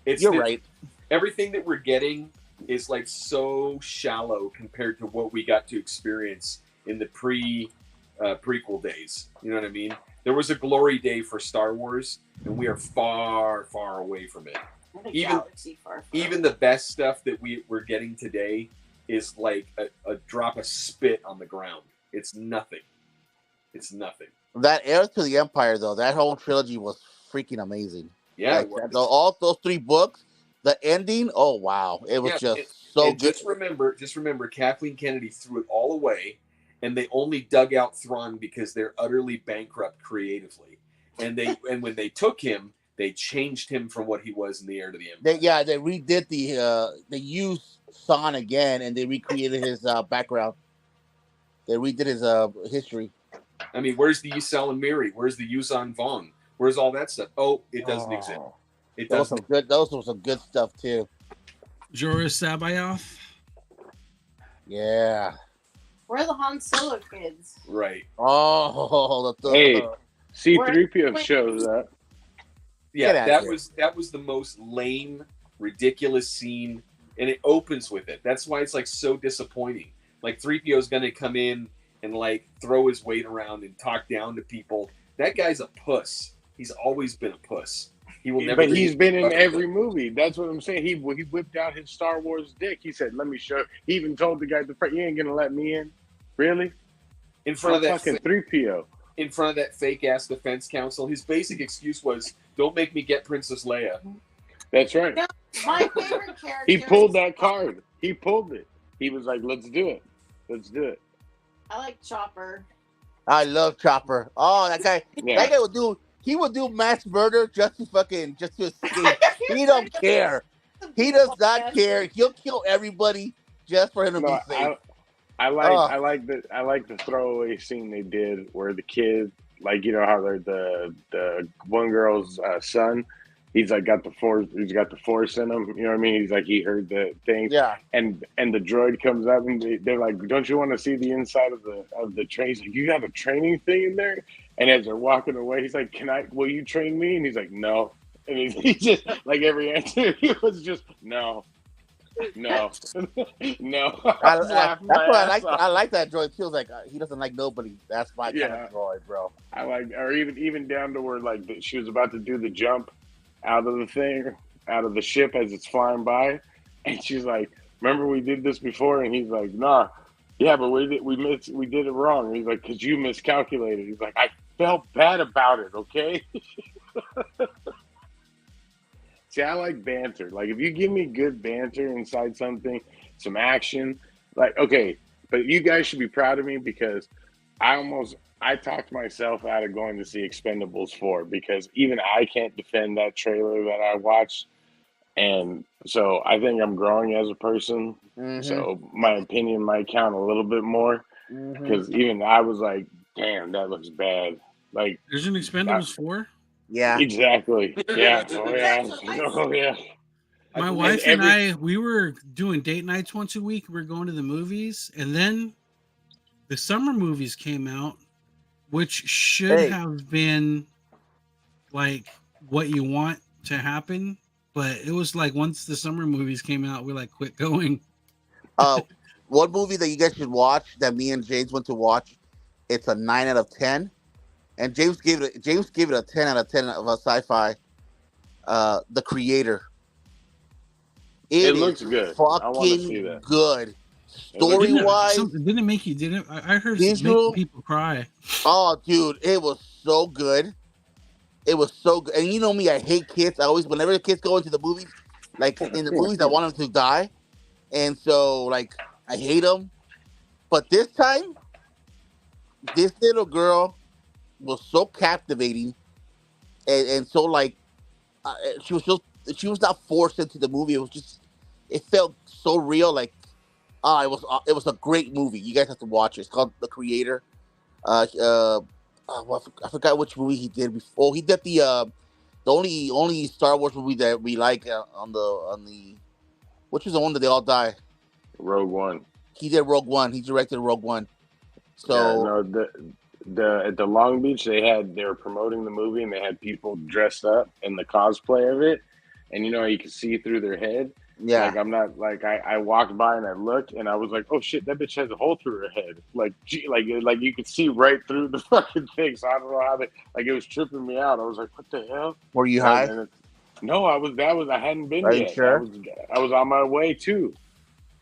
it's you're the- right. Everything that we're getting is like so shallow compared to what we got to experience in the prequel days. You know what I mean? There was a glory day for Star Wars, and we are far, far away from it. the Even- galaxy far. Even the best stuff that we're getting today is like a drop of spit on the ground. It's nothing. It's nothing. That Heir to the Empire, though, that whole trilogy was freaking amazing. Yeah. Like, all those 3 books, the ending. Oh wow, it was Yeah, just so and good. just remember, Kathleen Kennedy threw it all away, and they only dug out Thrawn because they're utterly bankrupt creatively. And when they took him, they changed him from what he was in the Heir to the Empire. They redid they used Son again, and they recreated his background. They redid his history. I mean, where's the Yusel and Miri? Where's the Yuuzhan Vong? Where's all that stuff? Oh, it doesn't exist. It Those doesn't. those were some good stuff too. Joris Sabayoff. Yeah. Where are the Han Solo kids? Right. Oh, Hey. C-3PO shows up. Yeah, Get outta that was the most lame, ridiculous scene, and it opens with it. That's why it's like so disappointing. Like 3PO is gonna come in and like throw his weight around and talk down to people. That guy's a puss. He's always been a puss. He will never. But he's been in every movie. That's what I'm saying. He whipped out his Star Wars dick. He said, "Let me show." He even told the guy, "You ain't gonna let me in, really?" in front of that fucking 3PO. in front of that fake ass defense council. His basic excuse was, "Don't make me get Princess Leia." That's right. No, my favorite character. He pulled that card. He pulled it. He was like, "Let's do it. Let's do it." I like Chopper. I love Chopper. Oh, that guy. Yeah. That guy would do mass murder just to escape. He don't care. He does not care. He'll kill everybody just for him to be No, safe. I like the throwaway scene they did where the kid, like, you know how they're the one girl's son, he's like got the force in him, you know what I mean? He's like, he heard the thing, Yeah. and the droid comes up and they're like, "Don't you want to see the inside of the train?" He's like, "You have a training thing in there?" And as they're walking away, he's like, will you train me? And he's like, "No." And he just, like, every answer, he was just, no. No. No. That's why I like that droid too. Like, he doesn't like nobody. That's my kind Yeah. of droid, bro. I like, or even down to where, like, she was about to do the jump out of the ship as it's flying by, and she's like, "Remember we did this before?" And he's like, "Nah, yeah, but we did it wrong." And he's like, "'Cause you miscalculated." He's like, "I felt bad about it, okay?" See, I like banter. Like, if you give me good banter inside something, some action, like, okay, but you guys should be proud of me because I talked myself out of going to see Expendables 4 because even I can't defend that trailer that I watched. And so I think I'm growing as a person. Mhm. So my opinion might count a little bit more Mhm. because even I was like, damn, that looks bad. Like, There's an Expendables 4. Yeah. exactly. Yeah. Oh, yeah. Oh, yeah. My I- wife and and I, we were doing date nights once a week. We were going to the movies, and then the summer movies came out, which should Hey. have been like what you want to happen. But it was like once the summer movies came out, we like quit going. One movie that you guys should watch that me and James went to watch. It's a 9 out of 10, and James gave it a 10 out of 10 of a sci-fi. The Creator. It is looks good. I wanna Fucking see that. good. It looks Story good. wise, Didn't it make you? Didn't I heard Visual- make people cry? oh dude, it was so good. It was so good. And you know me, I hate kids. I always, whenever the kids go into the movies, like in the movies, I want them to die. And so, like, I hate them. But this time, this little girl was so captivating, and so like she was not forced into the movie. It was just, it felt so real. Like, it was a great movie. You guys have to watch it. It's called The Creator. Well, I forgot which movie he did before. He did the only Star Wars movie that we like on the which was the one that they all die. Rogue One. He did Rogue One. He directed Rogue One. So yeah, no, at the Long Beach they were promoting the movie and they had people dressed up in the cosplay of it, and you could see through their head. yeah, Like I'm not like I walked by and I looked and I was like, oh shit, that bitch has a hole through her head. Like like you could see right through the fucking thing. So I don't know how it was tripping me out. I was like, what the hell? were you high? No, I hadn't been Are yet. you sure? I was on my way too.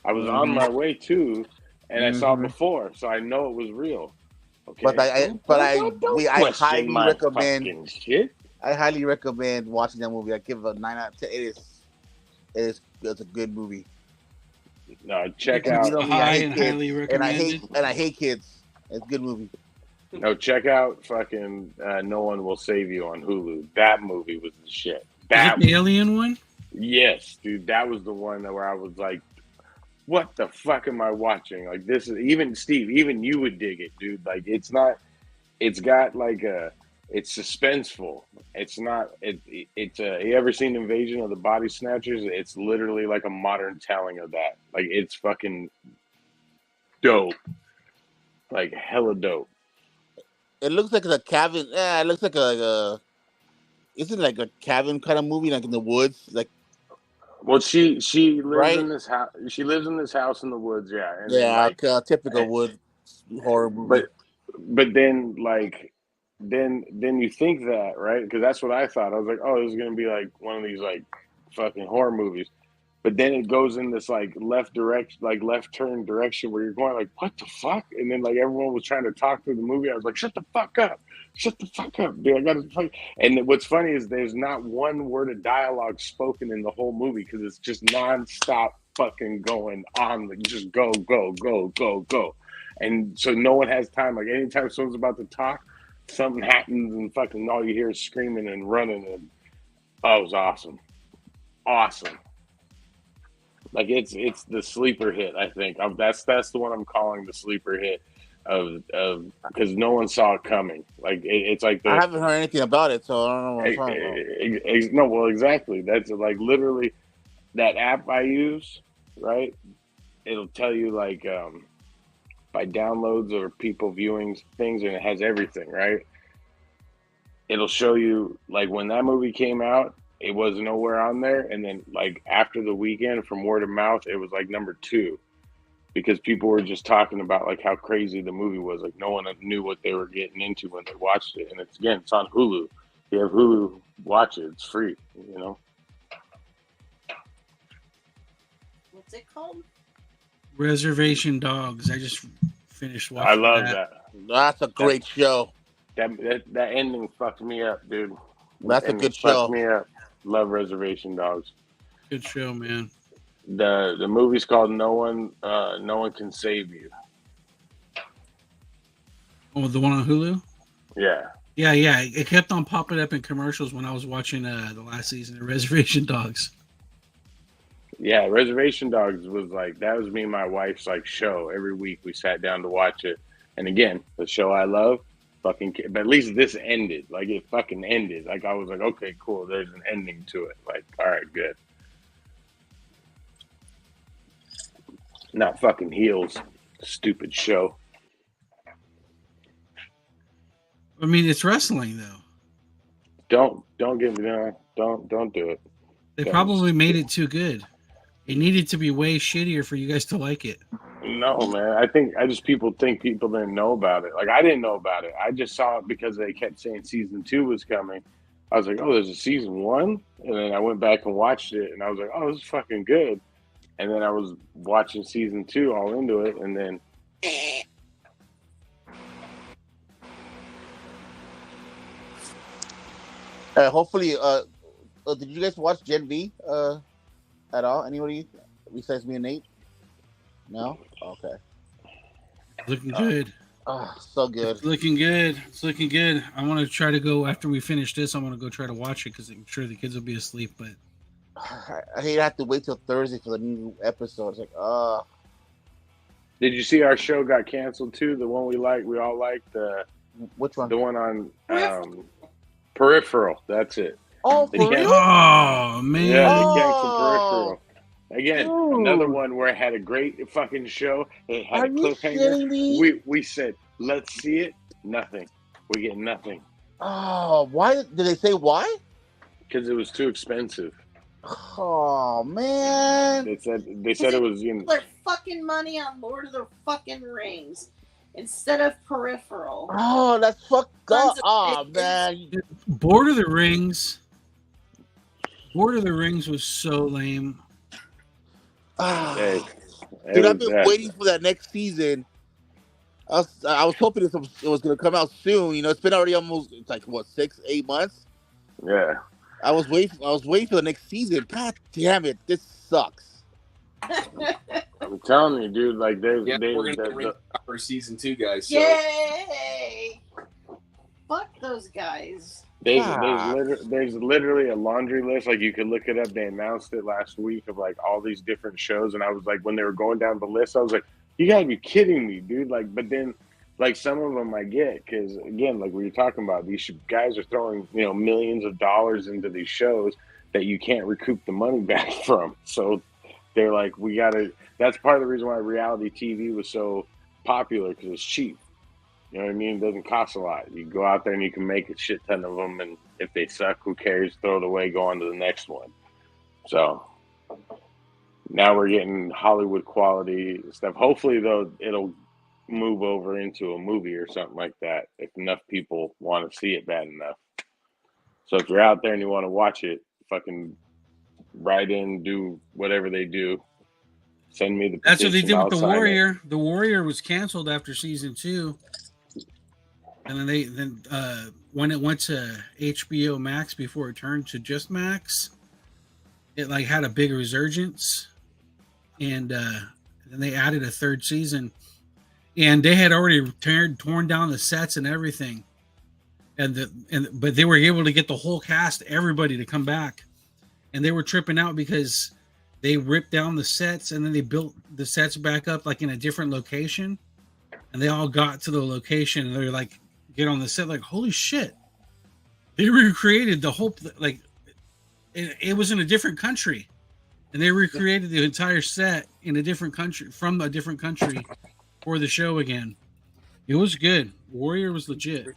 I was on my way too, and I saw it before, so I know it was real. Okay. But I question my fucking shit. I highly recommend watching that movie. I give it a 9 out of 10. It's a good movie. No, check out. Highly recommend I hate kids. It's a good movie. No, check out fucking No One Will Save You on Hulu. That movie was the shit. That the alien one? Yes, dude. That was the one where I was like, what the fuck am I watching? Like, this is even Steve, even you would dig it, dude. Like, it's got like it's suspenseful. It's not, you ever seen Invasion of the Body Snatchers? It's literally like a modern telling of that. Like, it's fucking dope. Like, hella dope. It looks like a cabin. Yeah, it looks like isn't it like a cabin kind of movie, like in the woods, like. Well, she lives right? in this house. She lives in this house in the woods, yeah. And yeah, like, typical wood horror movie. But then then you think that, right? Because that's what I thought. I was like, oh, this is gonna be like one of these like fucking horror movies. But then it goes in this like left turn direction where you're going like, what the fuck? And then like everyone was trying to talk through the movie. I was like, shut the fuck up, dude. I gotta fuck. And what's funny is there's not one word of dialogue spoken in the whole movie because it's just nonstop fucking going on. Like, just go, go, go, go, go. And so no one has time. Like anytime someone's about to talk, something happens and fucking all you hear is screaming and running. And oh, it was awesome. Awesome. Like it's the sleeper hit. I think that's the one I'm calling the sleeper hit of because no one saw it coming. Like it's like I haven't heard anything about it, so I don't know what I'm talking about. No, well, exactly. That's like literally that app I use, right? It'll tell you like by downloads or people viewing things, and it has everything, right? It'll show you like when that movie came out. It was nowhere on there, and then like after the weekend, from word of mouth, it was like number 2 because people were just talking about like how crazy the movie was. Like no one knew what they were getting into when they watched it, and it's on Hulu. If you have Hulu, watch it. It's free. What's it called? Reservation Dogs. I just finished watching. I love that. That's a great show. That ending fucked me up, dude. That's a good show. Fucked me up. Love Reservation Dogs. Good show, man. The movie's called No One Can Save You. Oh, the one on Hulu? Yeah. Yeah. It kept on popping up in commercials when I was watching the last season of Reservation Dogs. Yeah, Reservation Dogs was like, that was me and my wife's like show. Every week we sat down to watch it. And again, the show I love. But at least this ended. Like it fucking ended. Like I was like, okay, cool. There's an ending to it. Like, all right, good. Not fucking Heels. Stupid show. I mean, it's wrestling though. Don't give me that. Don't do it. They probably made it too good. It needed to be way shittier for you guys to like it. No, man. People think people didn't know about it. Like I didn't know about it. I just saw it because they kept saying season 2 was coming. I was like, oh, there's a season 1? And then I went back and watched it and I was like, oh, this is fucking good. And then I was watching season 2 all into it and then hopefully did you guys watch Gen V at all? Anybody besides me and Nate? No? Okay. Looking good. Oh, so good. It's looking good. It's looking good. I want to try to go after we finish this. I want to go try to watch it because I'm sure the kids will be asleep. But I hate I have to wait till Thursday for the new episode. It's like, Did you see our show got canceled too? The one we all liked. which one? The one on Peripheral. That's it. Oh, They for can't- real? oh man, Yeah, they Oh. canceled Peripheral. Again, Dude. another one where it had a great fucking show. It had Are a you cliffhanger. kidding me? We said, let's see it. Nothing. We get nothing Oh, why did they say why? because it was too expensive. Oh man. They said it was Their fucking money on Lord of the fucking Rings instead of Peripheral. Oh, that's fucked up. Tons of Oh bitches. man. Lord of the Rings. Lord of the Rings was so lame. Ah. Hey, Dude, I've been waiting for that next season. I was hoping it was going to come out soon. You know, it's been already almost it's like what 6-8 months. Yeah. I was waiting for the next season. God damn it, this sucks. I'm telling you, dude. Like We're gonna get Ring for season 2, guys. So Yay! Fuck those guys. there's literally a laundry list. Like you could look it up. They announced it last week of like all these different shows, and I was like, when they were going down the list, I was like, you gotta be kidding me, dude. Like, but then like some of them I get because again, like we were talking about, these guys are throwing millions of dollars into these shows that you can't recoup the money back from. So they're like, we gotta. That's part of the reason why reality TV was so popular because it's cheap. You know what I mean? It doesn't cost a lot. You go out there and you can make a shit ton of them, and if they suck, who cares? Throw it away, go on to the next one. So now we're getting Hollywood quality stuff. Hopefully, though, it'll move over into a movie or something like that if enough people want to see it bad enough. So if you're out there and you want to watch it, fucking write in, do whatever they do. Send me the That's what they petition, did I'll with The sign it. Warrior. The Warrior was canceled after season 2. And then when it went to HBO Max before it turned to just Max, it like had a big resurgence, and then they added a third season, and they had already torn down the sets and everything, but they were able to get the whole cast, everybody to come back, and they were tripping out because they ripped down the sets and then they built the sets back up like in a different location, and they all got to the location and they're like, get on the set, like, holy shit, they recreated the whole, like, it was in a different country, and they recreated the entire set in a different country, from a different country, for the show again. It was good. Warrior was legit.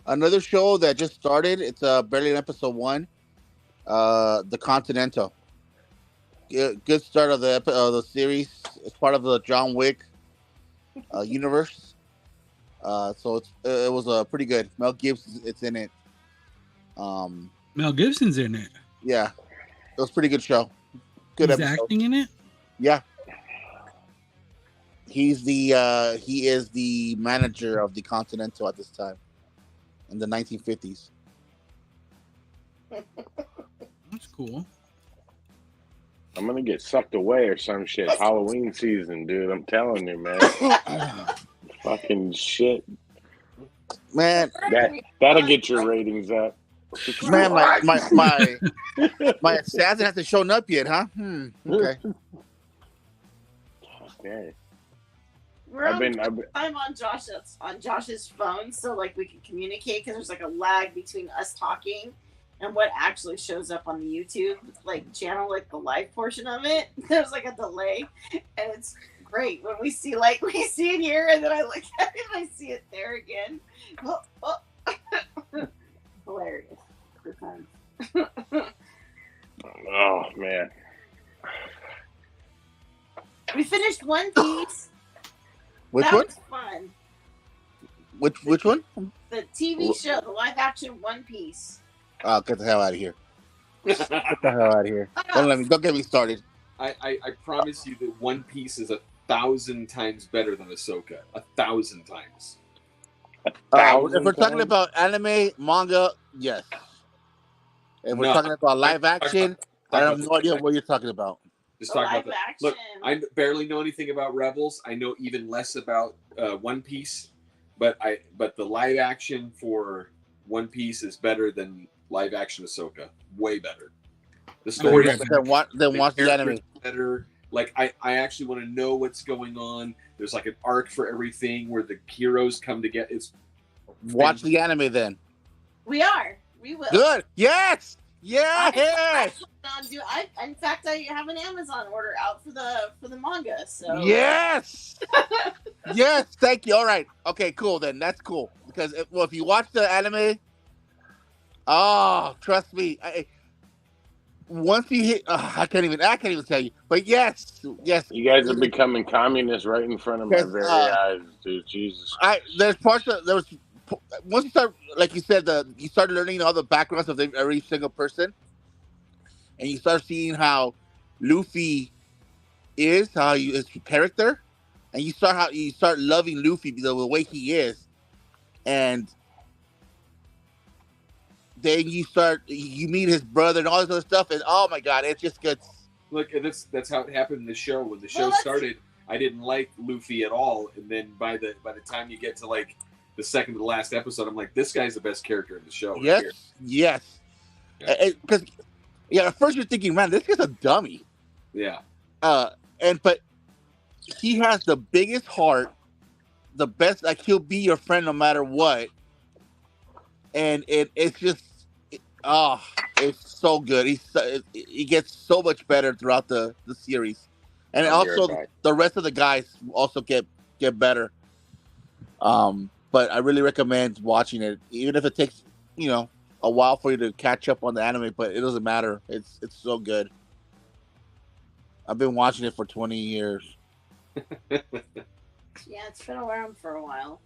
Another show that just started. It's barely in episode 1. The Continental. Good start of the series. It's part of the John Wick universe. So it was pretty good. Mel Gibson, it's in it. Mel Gibson's in it. Yeah, it was a pretty good show. Good He's episode. acting in it. Yeah, he is the manager of the Continental at this time in the 1950s. That's cool. I'm gonna get sucked away or some shit. Halloween season, dude. I'm telling you, man. Fucking shit. Man, That'll get your ratings up. man, my assassin hasn't shown up yet, huh? Okay. Okay. We're I've on been I'm on Josh's phone, so like we can communicate because there's like a lag between us talking and what actually shows up on the YouTube like channel, like the live portion of it. There's like a delay, and it's great when we see it here, and then I look at it and I see it there again. Oh. Hilarious. Good times. oh man. We finished One Piece. Which that one? was fun. Which one? The TV show, the live action One Piece. Oh, get the hell out of here! Get the hell out of here! Don't get me started. I promise you that One Piece is 1,000 times better than Ahsoka. 1,000 times. If we're talking about anime, manga, yes. If we're talking about live action, I have no idea what you're talking about. Just The talk about live that. action. Look, I barely know anything about Rebels. I know even less about One Piece, but the live action for One Piece is better than live action Ahsoka. Way better. The story is better. Then watch the anime. characters better. Like I actually want to know what's going on. There's like an arc for everything where the heroes come together. It's Watch the anime then. We are. We will. Good. Yes. Yes. In fact, I have an Amazon order out for the manga. So Yes. Yes. Thank you. All right. Okay. Cool. Then that's cool because if you watch the anime, oh, trust me. Once you hit, I can't even tell you. But yes. You guys are becoming communists right in front of my very eyes, dude. Jesus. There's parts of there was once you start, like you said, you start learning all the backgrounds of every single person, and you start seeing how Luffy is, how his character, and you start loving Luffy the way he is, and then you meet his brother and all this other stuff, and oh my god, it just gets. Look, that's how it happened in the show. When the show started, I didn't like Luffy at all, and then by the time you get to like the second to the last episode, I'm like, this guy's the best character in the show. Yes, right yes. Because at first you're thinking, man, this guy's a dummy. Yeah. But he has the biggest heart, the best. Like he'll be your friend no matter what. And it's just, it's so good. He gets so much better throughout the series, and also the rest of the guys also get better. But I really recommend watching it, even if it takes a while for you to catch up on the anime. But it doesn't matter. It's so good. I've been watching it for 20 years. Yeah, it's been around for a while.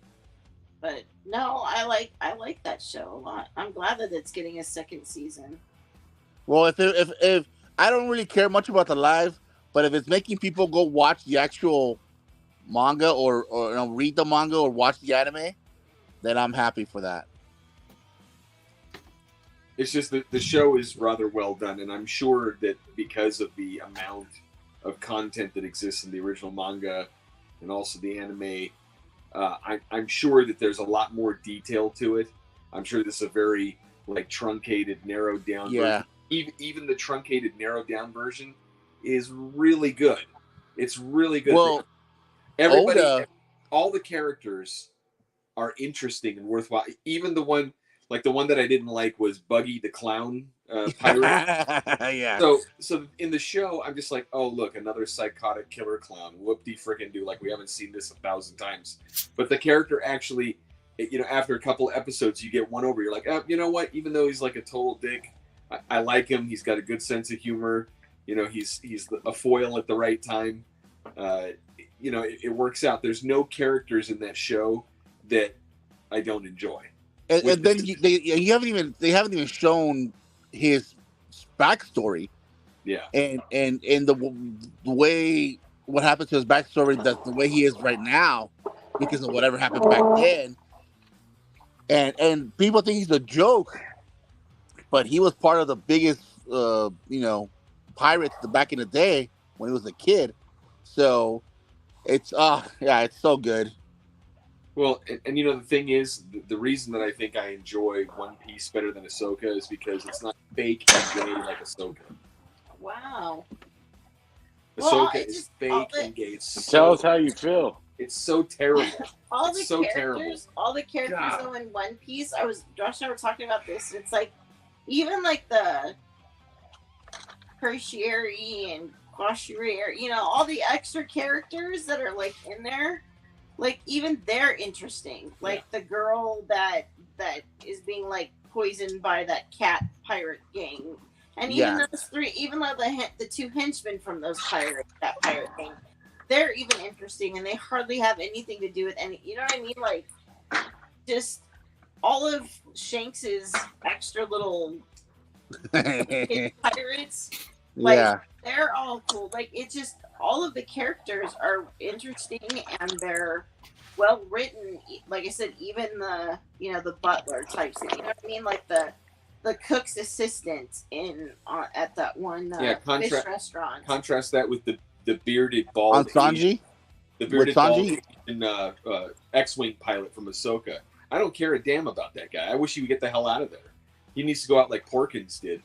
But no, I like that show a lot. I'm glad that it's getting a second season. Well, if I don't really care much about the live, but if it's making people go watch the actual manga or read the manga or watch the anime, then I'm happy for that. It's just that the show is rather well done, and I'm sure that because of the amount of content that exists in the original manga and also the anime, I'm sure that there's a lot more detail to it. I'm sure this is a very truncated, narrowed down version. Even the truncated, narrowed down version is really good. It's really good. Well, all the characters are interesting and worthwhile. Even the one that I didn't like was Buggy the Clown pirate. Yeah. So in the show, I'm just like, oh look, another psychotic killer clown. Whoop-de-frickin-do, like we haven't seen this 1,000 times. But the character actually, after a couple of episodes, you get won over. You're like, oh, you know what? Even though he's like a total dick, I like him. He's got a good sense of humor. He's a foil at the right time. It works out. There's no characters in that show that I don't enjoy. And then they haven't even shown his backstory. Yeah. And the way what happened to his backstory, that's the way he is right now, because of whatever happened back then. And people think he's a joke, but he was part of the biggest pirates back in the day when he was a kid. So it's it's so good. Well, and the thing is, the reason that I think I enjoy One Piece better than Ahsoka is because it's not fake and gay like Ahsoka. Wow. Ahsoka is fake and gay. Tell us how you feel. It's so terrible. All the characters though in One Piece, Josh and I were talking about this. It's like, even like the tertiary and quaternary, all the extra characters that are like in there. Like, even they're interesting. Like the girl that is being poisoned by that cat pirate gang, and even those three, even though the two henchmen from that pirate gang, they're even interesting, and they hardly have anything to do with any. You know what I mean? Like, just all of Shanks's extra little pirates. They're all cool. Like, it's just all of the characters are interesting and they're well written. Like I said, even the the butler types. You know what I mean? Like the cook's assistant in at that one fish restaurant. Contrast that with the bearded bald On Sanji? the bearded With bald Sanji? Asian, X-wing pilot from Ahsoka. I don't care a damn about that guy. I wish he would get the hell out of there. He needs to go out like Porkins did.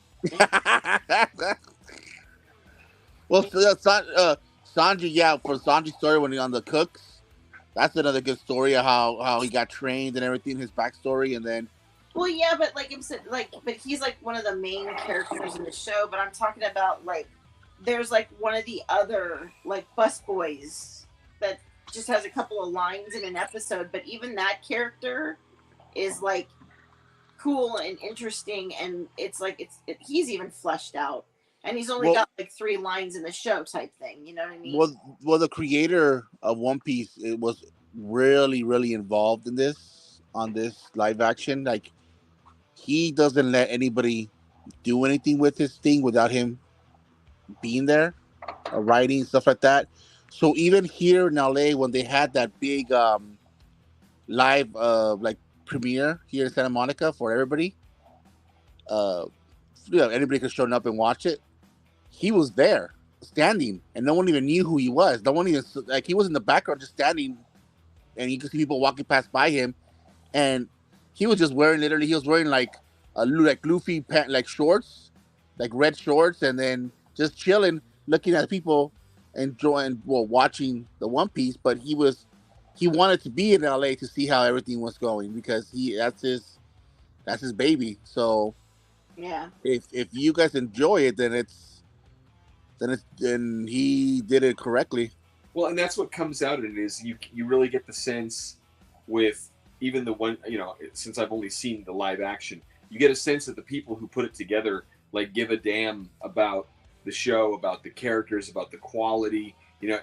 Well, Sanji, yeah, for Sanji's story when he on the cooks, that's another good story of how he got trained and everything, his backstory, and then. Well, yeah, but like but he's like one of the main characters in the show. But I'm talking about like, there's like one of the other like busboys that just has a couple of lines in an episode, but even that character is like cool and interesting, and it's like he's even fleshed out, and he's only got like 3 lines in the show type thing. You know what I mean? Well, the creator of One Piece, it was really, really involved in this on this live action. Like, he doesn't let anybody do anything with his thing without him being there, writing stuff like that. So even here in LA, when they had that big live like premiere here in Santa Monica for everybody, anybody could show up and watch it. He was there, standing, and no one even knew who he was. No one even he was in the background, just standing, and you could see people walking past by him, and he was just wearing like Luffy pant, like shorts, like red shorts, and then just chilling, looking at people, enjoying, watching the One Piece. But he wanted to be in LA to see how everything was going, because that's his baby. So yeah, if you guys enjoy it, then he did it correctly. Well, and that's what comes out of it is you really get the sense with even the one, since I've only seen the live action, you get a sense that the people who put it together like give a damn about the show, about the characters, about the quality.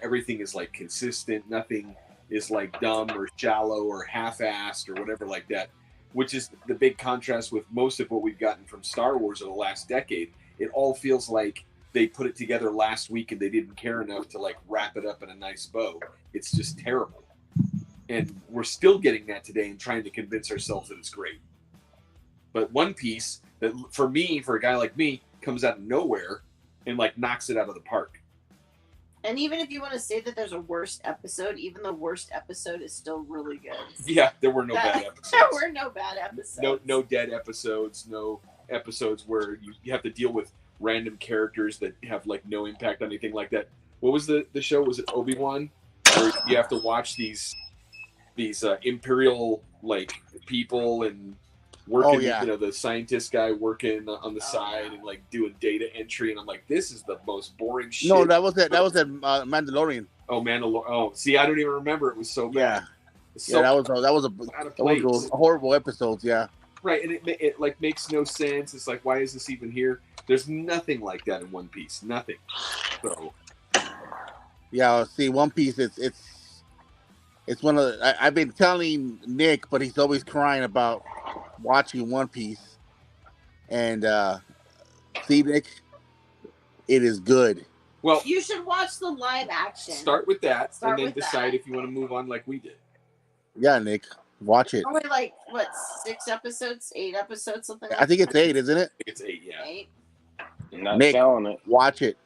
Everything is like consistent. Nothing is like dumb or shallow or half-assed or whatever like that, which is the big contrast with most of what we've gotten from Star Wars over the last decade. It all feels like they put it together last week and they didn't care enough to like wrap it up in a nice bow. It's just terrible. And we're still getting that today and trying to convince ourselves that it's great. But One Piece, that for a guy like me, comes out of nowhere and like knocks it out of the park. And even if you want to say that there's a worst episode, even the worst episode is still really good. Yeah, there were no bad episodes. There were no bad episodes. No dead episodes. No episodes where you have to deal with random characters that have like no impact on anything like that. What was the show? Was it Obi-Wan? Where you have to watch these Imperial like people and working, the scientist guy working on the side and like doing data entry, and I'm like, this is the most boring shit. No, that was Mandalorian. Oh, Mandalorian. Oh, see, I don't even remember. It was so bad. Yeah, that was a horrible episode. Yeah, right, and it like makes no sense. It's like, why is this even here? There's nothing like that in One Piece. Nothing. So yeah, see, One Piece, it's one of the, I've been telling Nick, but he's always crying about watching One Piece. And see, Nick, it is good. Well, you should watch the live action. Start with that, and then decide if you want to move on like we did. Yeah, Nick, watch it. Only like 6 episodes, 8 episodes, something like that. I think it's 8, isn't it? It's 8, yeah. 8. I'm not Nick, selling it. Watch it.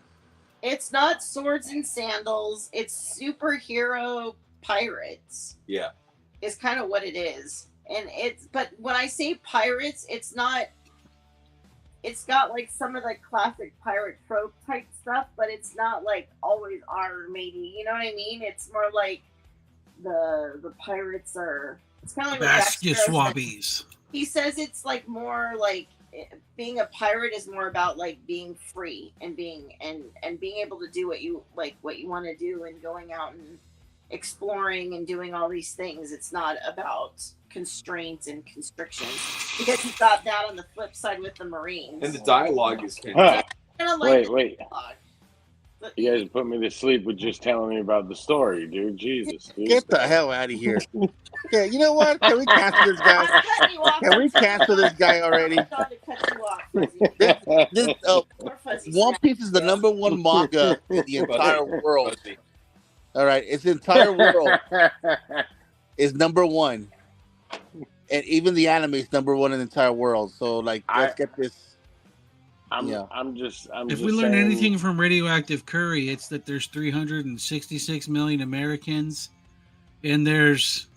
It's not swords and sandals. It's superhero pirates. Yeah. Is kind of what it is. And but when I say pirates, it's got like some of the classic pirate trope type stuff, but it's not like always armor matey. You know what I mean? It's more like the pirates are. It's kind of like basket swabbies. He says it's like more like being a pirate is more about like being free and being able to do what you want to do and going out and exploring and doing all these things. It's not about constraints and constrictions, because he got that on the flip side with the Marines. And the dialogue is fantastic. Wait. You guys put me to sleep with just telling me about the story, dude. Jesus. Dude. Get the hell out of here. Okay, you know what? Can we cancel this guy? Can we cancel this guy already? One Piece is the number 1 manga in the entire world. All right, its entire world is number 1. and even the anime is number one in the entire world. So like, let's get this. I'm If just we learn saying, anything from Radioactive Curry, it's that there's 366 million Americans, and there's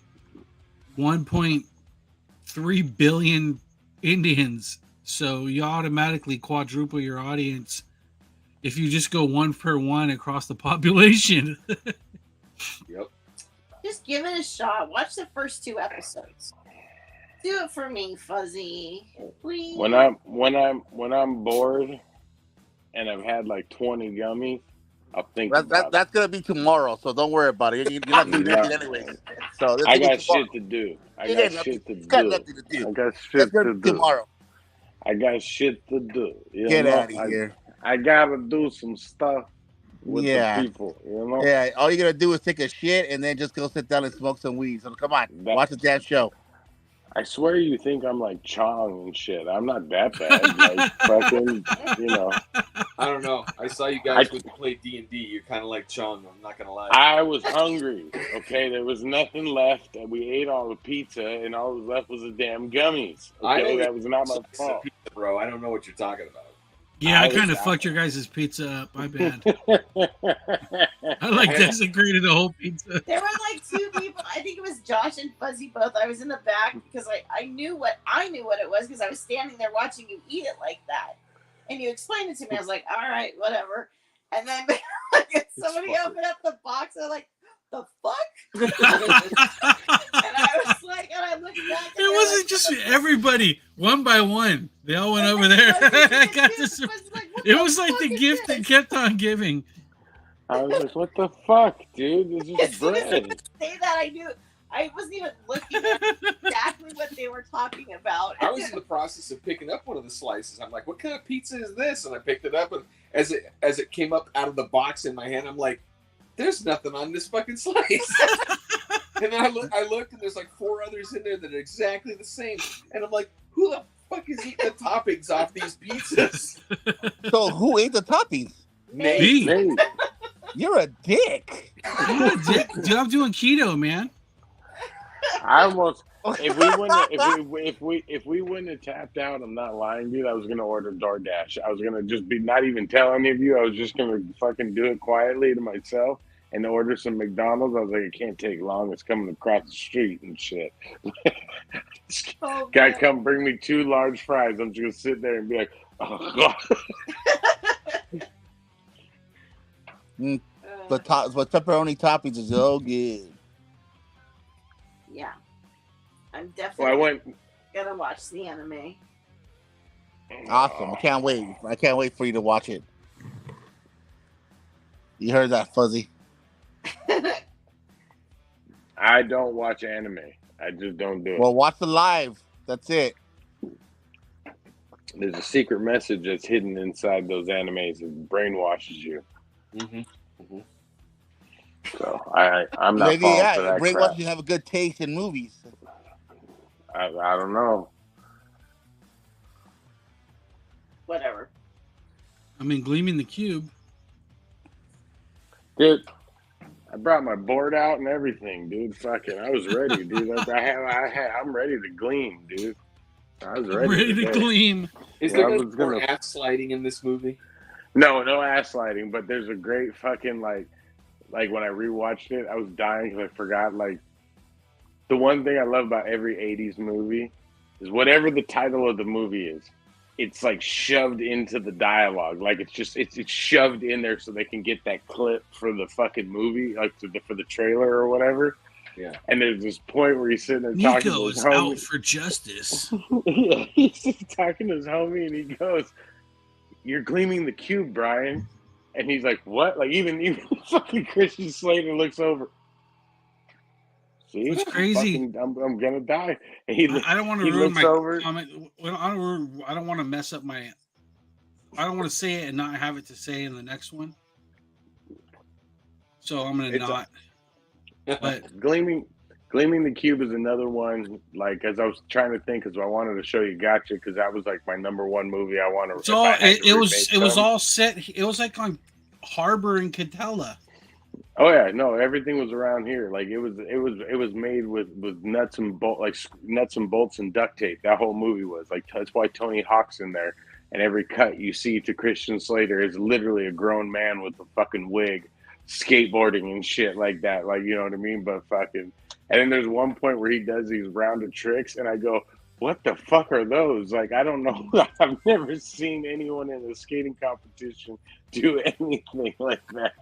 1.3 billion Indians. So you automatically quadruple your audience if you just go 1 per 1 across the population. Yep. Just give it a shot. Watch the first 2 episodes. Do it for me, Fuzzy. Please. when I'm bored and I've had like 20 gummies, I'll think about it. That's gonna be tomorrow, so don't worry about it. You're not gonna do nothing anyways. So this I will be got tomorrow. shit to do. You got nothing to do. I got That's shit gonna to be do. tomorrow. I got shit to do. You Get know? out of here. I gotta do some stuff with Yeah. the people. You know. Yeah, all you're gonna do is take a shit and then just go sit down and smoke some weed. So come on, watch the damn show. I swear you think I'm like Chong and shit. I'm not that bad. Like fucking, you know. I don't know. I saw you guys when you played D&D. You're kind of like Chong. I'm not gonna lie. I was hungry. Okay, there was nothing left, and we ate all the pizza, and all that was left was the damn gummies. Okay, that was not my fault. Pizza, bro. I don't know what you're talking about. Yeah, I kind of fucked your guys' pizza up. My bad. I like desecrated the whole pizza. There were like 2 people. I think it was Josh and Fuzzy both. I was in the back because I knew what it was because I was standing there watching you eat it like that. And you explained it to me. I was like, all right, whatever. And then somebody opened up the box. I'm like, the fuck? And I was like, and I looked back. It wasn't like, just everybody, one by one. They all went over there. I got this. It was like the gift that kept on giving. I was like, what the fuck, dude? This is As soon as I bread. say that, I knew. I wasn't even looking at exactly what they were talking about. I was in the process of picking up one of the slices. I'm like, what kind of pizza is this? And I picked it up, and as it came up out of the box in my hand, I'm like, there's nothing on this fucking slice. And then I looked, and there's like 4 others in there that are exactly the same. And I'm like, who the fuck is eating the toppings off these pizzas? So who ate the toppings? Me. Nate, You're a dick. Dude, I'm doing keto, man. I almost if we wouldn't have tapped out, I'm not lying, dude. I was gonna order DoorDash. I was gonna just be not even tell any of you. I was just gonna fucking do it quietly to myself and order some McDonald's. I was like, it can't take long. It's coming across the street and shit. Oh, Guy, man. come bring me 2 large fries. I'm just gonna sit there and be like, oh god. But pepperoni toppings is so good. Yeah, I'm Well, definitely gonna watch the anime. Awesome. I can't wait. I can't wait for you to watch it. You heard that, Fuzzy? I don't watch anime. I just don't do it. Well, watch the live. That's it. There's a secret message that's hidden inside those animes that brainwashes you. Mm-hmm. So I'm not Maybe, falling for that Ray crap. wants you to have a good taste in movies. I don't know. Whatever. I mean, Gleaming the Cube. Dude, I brought my board out and everything, dude. Fucking, I was ready, dude. I'm ready to gleam, dude. I was ready Ready to go. gleam. Is Yeah, I there was more gonna- ass sliding in this movie? No ass sliding, but there's a great fucking like when I rewatched it, I was dying because I forgot like the one thing I love about every 80s movie is whatever the title of the movie is, it's like shoved into the dialogue. Like it's shoved in there so they can get that clip for the fucking movie, like for the trailer or whatever. Yeah. And there's this point where he's sitting there talking to Nico his is homie. out for justice. Yeah, he's just talking to his homie and he goes, "You're gleaming the cube, Brian." And he's like, "What?" Like even fucking Christian Slater looks over. See, It's crazy. I'm gonna die. And he, I don't want to he ruin looks my over. comment. I don't want to mess up my. I don't want to say it and not have it to say in the next one. So I'm gonna It's a- not. But Gleaming the Cube is another one. Like as I was trying to think, because I wanted to show you Gotcha, because that was like my number one movie. I want to. it's all. It was all set. It was like on Harbor and Catella. Oh yeah, no, everything was around here. Like it was made with nuts and bolts and duct tape. That whole movie was like that's why Tony Hawk's in there. And every cut you see to Christian Slater is literally a grown man with a fucking wig, skateboarding and shit like that. Like you know what I mean? But fucking, and then there's one point where he does these rounded tricks, and I go, "What the fuck are those?" Like I don't know. I've never seen anyone in a skating competition do anything like that.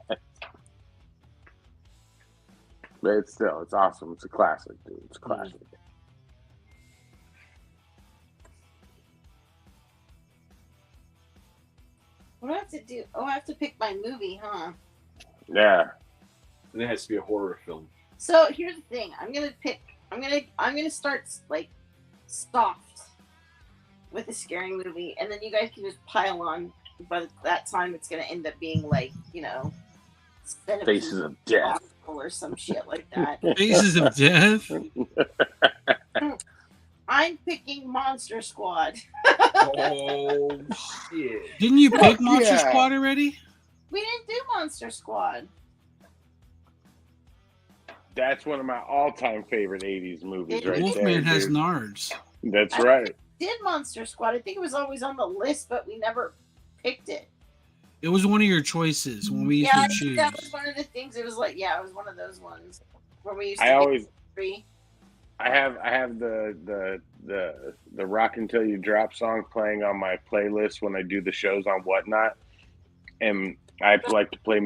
But it's awesome. It's a classic, dude. It's a classic. What do I have to do? Oh, I have to pick my movie, huh? Yeah. And it has to be a horror film. So here's the thing. I'm gonna start like soft with a scary movie, and then you guys can just pile on. By that time, it's gonna end up being like Faces of Death or some shit like that. Faces of Death. I'm picking Monster Squad. Oh shit! Didn't you pick Monster yeah. Squad already? We didn't do Monster Squad. That's one of my all-time favorite 80s movies right Wolfman there. has dude. nards. That's right. Did Monster Squad? I think it was always on the list, but we never picked it. It was one of your choices when we used Yeah, I to think choose. that was one of the things. It was like, it was one of those ones where we used to I get always free. I have the Rock Until You Drop song playing on my playlist when I do the shows on Whatnot, and I like to play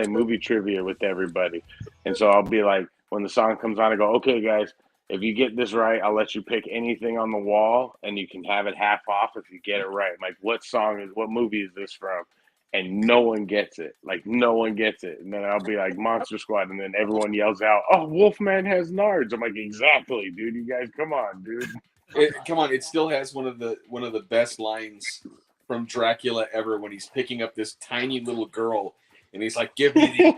movie trivia with everybody, and so I'll be like, when the song comes on, I go, okay, guys, if you get this right, I'll let you pick anything on the wall, and you can have it half off if you get it right. I'm like, what movie is this from? And no one gets it. Like, no one gets it. And then I'll be like, Monster Squad. And then everyone yells out, oh, Wolfman has nards. I'm like, exactly, dude. You guys, come on, dude. Come on, it still has one of the best lines from Dracula ever when he's picking up this tiny little girl and he's like, give me the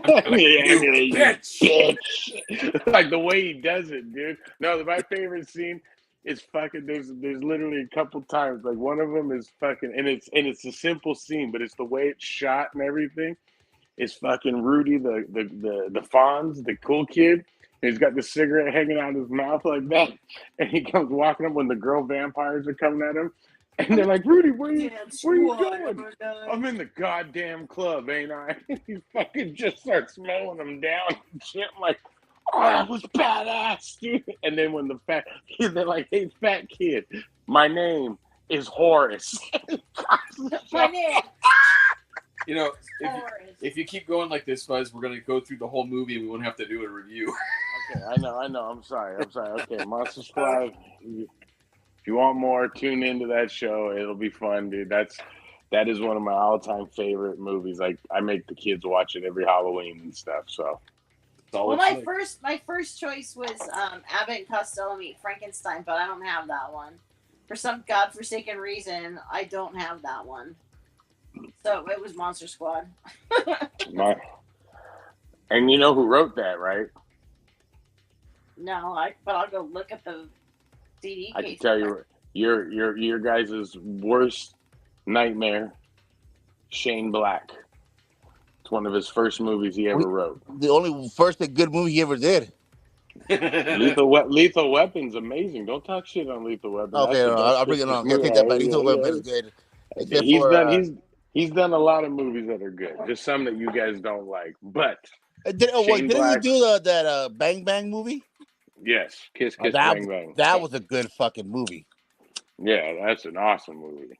bitch. Like the way he does it, dude. No, my favorite scene is fucking there's literally a couple times. Like one of them is fucking and it's a simple scene, but it's the way it's shot and everything. It's fucking Rudy the Fonz, the cool kid. And he's got the cigarette hanging out of his mouth like that. And he comes walking up when the girl vampires are coming at him. And they're like, Rudy, where you going? I'm in the goddamn club, ain't I? He fucking just starts mowing them down and shit. I'm like, oh, that was badass, dude. And then when they're like, hey, fat kid, my name is Horace. My name. If you keep going like this, Fuzz, we're gonna go through the whole movie and we won't have to do a review. Okay, I know. I'm sorry. Okay, Monster Squad. If you want more, tune into that show. It'll be fun, dude. That is one of my all-time favorite movies. Like I make the kids watch it every Halloween and stuff. So, well, my first choice was Abbott and Costello Meet Frankenstein, but I don't have that one. For some godforsaken reason, I don't have that one. So it was Monster Squad. And you know who wrote that, right? No, but I'll go look at the CD. I can tell you, your guys' worst nightmare, Shane Black. It's one of his first movies he ever wrote. The only first good movie he ever did. Lethal Weapon's amazing. Don't talk shit on Lethal Weapon. Okay, I'll bring it on. I'll take that back. Lethal Weapon is good. He's done a lot of movies that are good. Just some that you guys don't like. But didn't he do that Bang Bang movie? Yes, Kiss Bang Bang. That was a good fucking movie. Yeah, that's an awesome movie.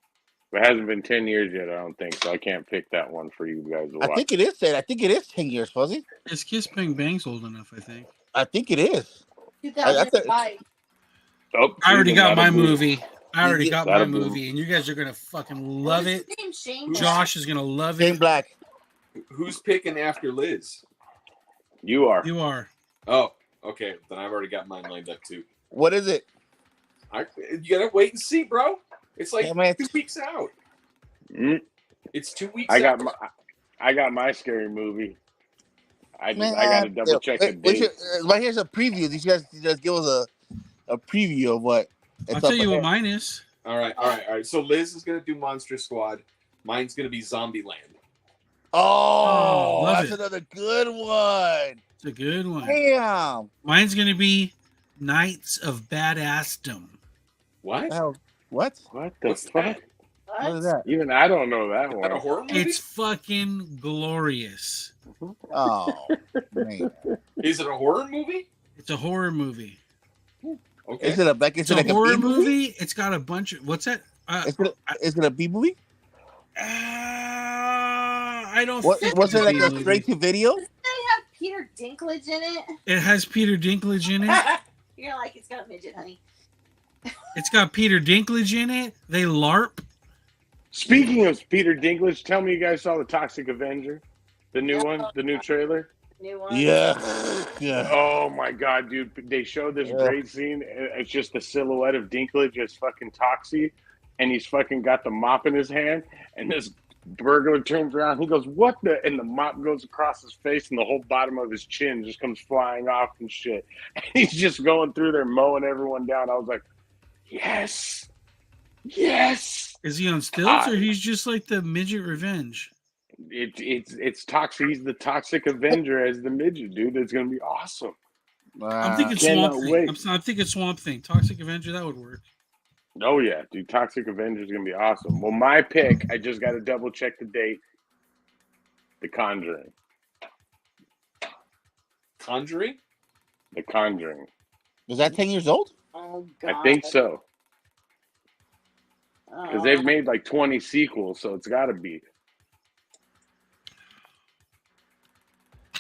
It hasn't been 10 years yet, I don't think, so I can't pick that one for you guys to watch. I think it is 10. I think it is 10 years, Fuzzy. It's Kiss Bang Bang's old enough, I think. I think it is. 2005. Oh, I already got my movie. And you guys are gonna fucking love it. Josh is gonna love it. Shane Black. Who's picking after Liz? You are. You are. Oh, okay. Then I've already got mine lined up too. What is it? You gotta wait and see, bro. It's like 2 weeks out. It's 2 weeks out. I got my scary movie. I gotta double check the date. Right here's a preview. You guys just give us a preview of what. I'll tell you what mine is. All right. So Liz is gonna do Monster Squad. Mine's gonna be Zombieland. Oh, love that's it. another good one. It's a good one. Damn. Mine's gonna be Knights of Badassdom. What? Oh, what? What the What's fuck? that? What is that? Even I don't know that Is that a one. horror movie? It's fucking glorious. Oh, man. Is it a horror movie? It's a horror movie. Okay. Is it a It's a like horror B movie. It's got a bunch of what's that? Is it a B movie? I don't. What think was it's it like a B-movie. straight to video? Doesn't it have Peter Dinklage in it? It has Peter Dinklage in it. You're like, it's got a midget, honey. It's got Peter Dinklage in it. They LARP. Speaking of Peter Dinklage, tell me you guys saw the Toxic Avenger, the new one, the new trailer. New one. Yeah. Yeah. Oh my god, dude! They showed this great scene. It's just the silhouette of Dinklage as fucking Toxie, and he's fucking got the mop in his hand, and this burglar turns around. He goes, "What the?" And the mop goes across his face, and the whole bottom of his chin just comes flying off and shit. And he's just going through there mowing everyone down. I was like, "Yes, yes." Is he on stilts or he's just like the midget revenge? It's toxic. He's the Toxic Avenger as the midget, dude. It's gonna be awesome. I'm thinking cannot Swamp Thing. wait. I'm thinking Swamp Thing. Toxic Avenger, that would work. Oh yeah, dude, Toxic Avenger is gonna be awesome. Well, my pick, I just got to double check the date. The Conjuring. Conjuring? The Conjuring. Was that 10 years old? Oh god. I think so because Oh. they've made like 20 sequels, so it's got to be.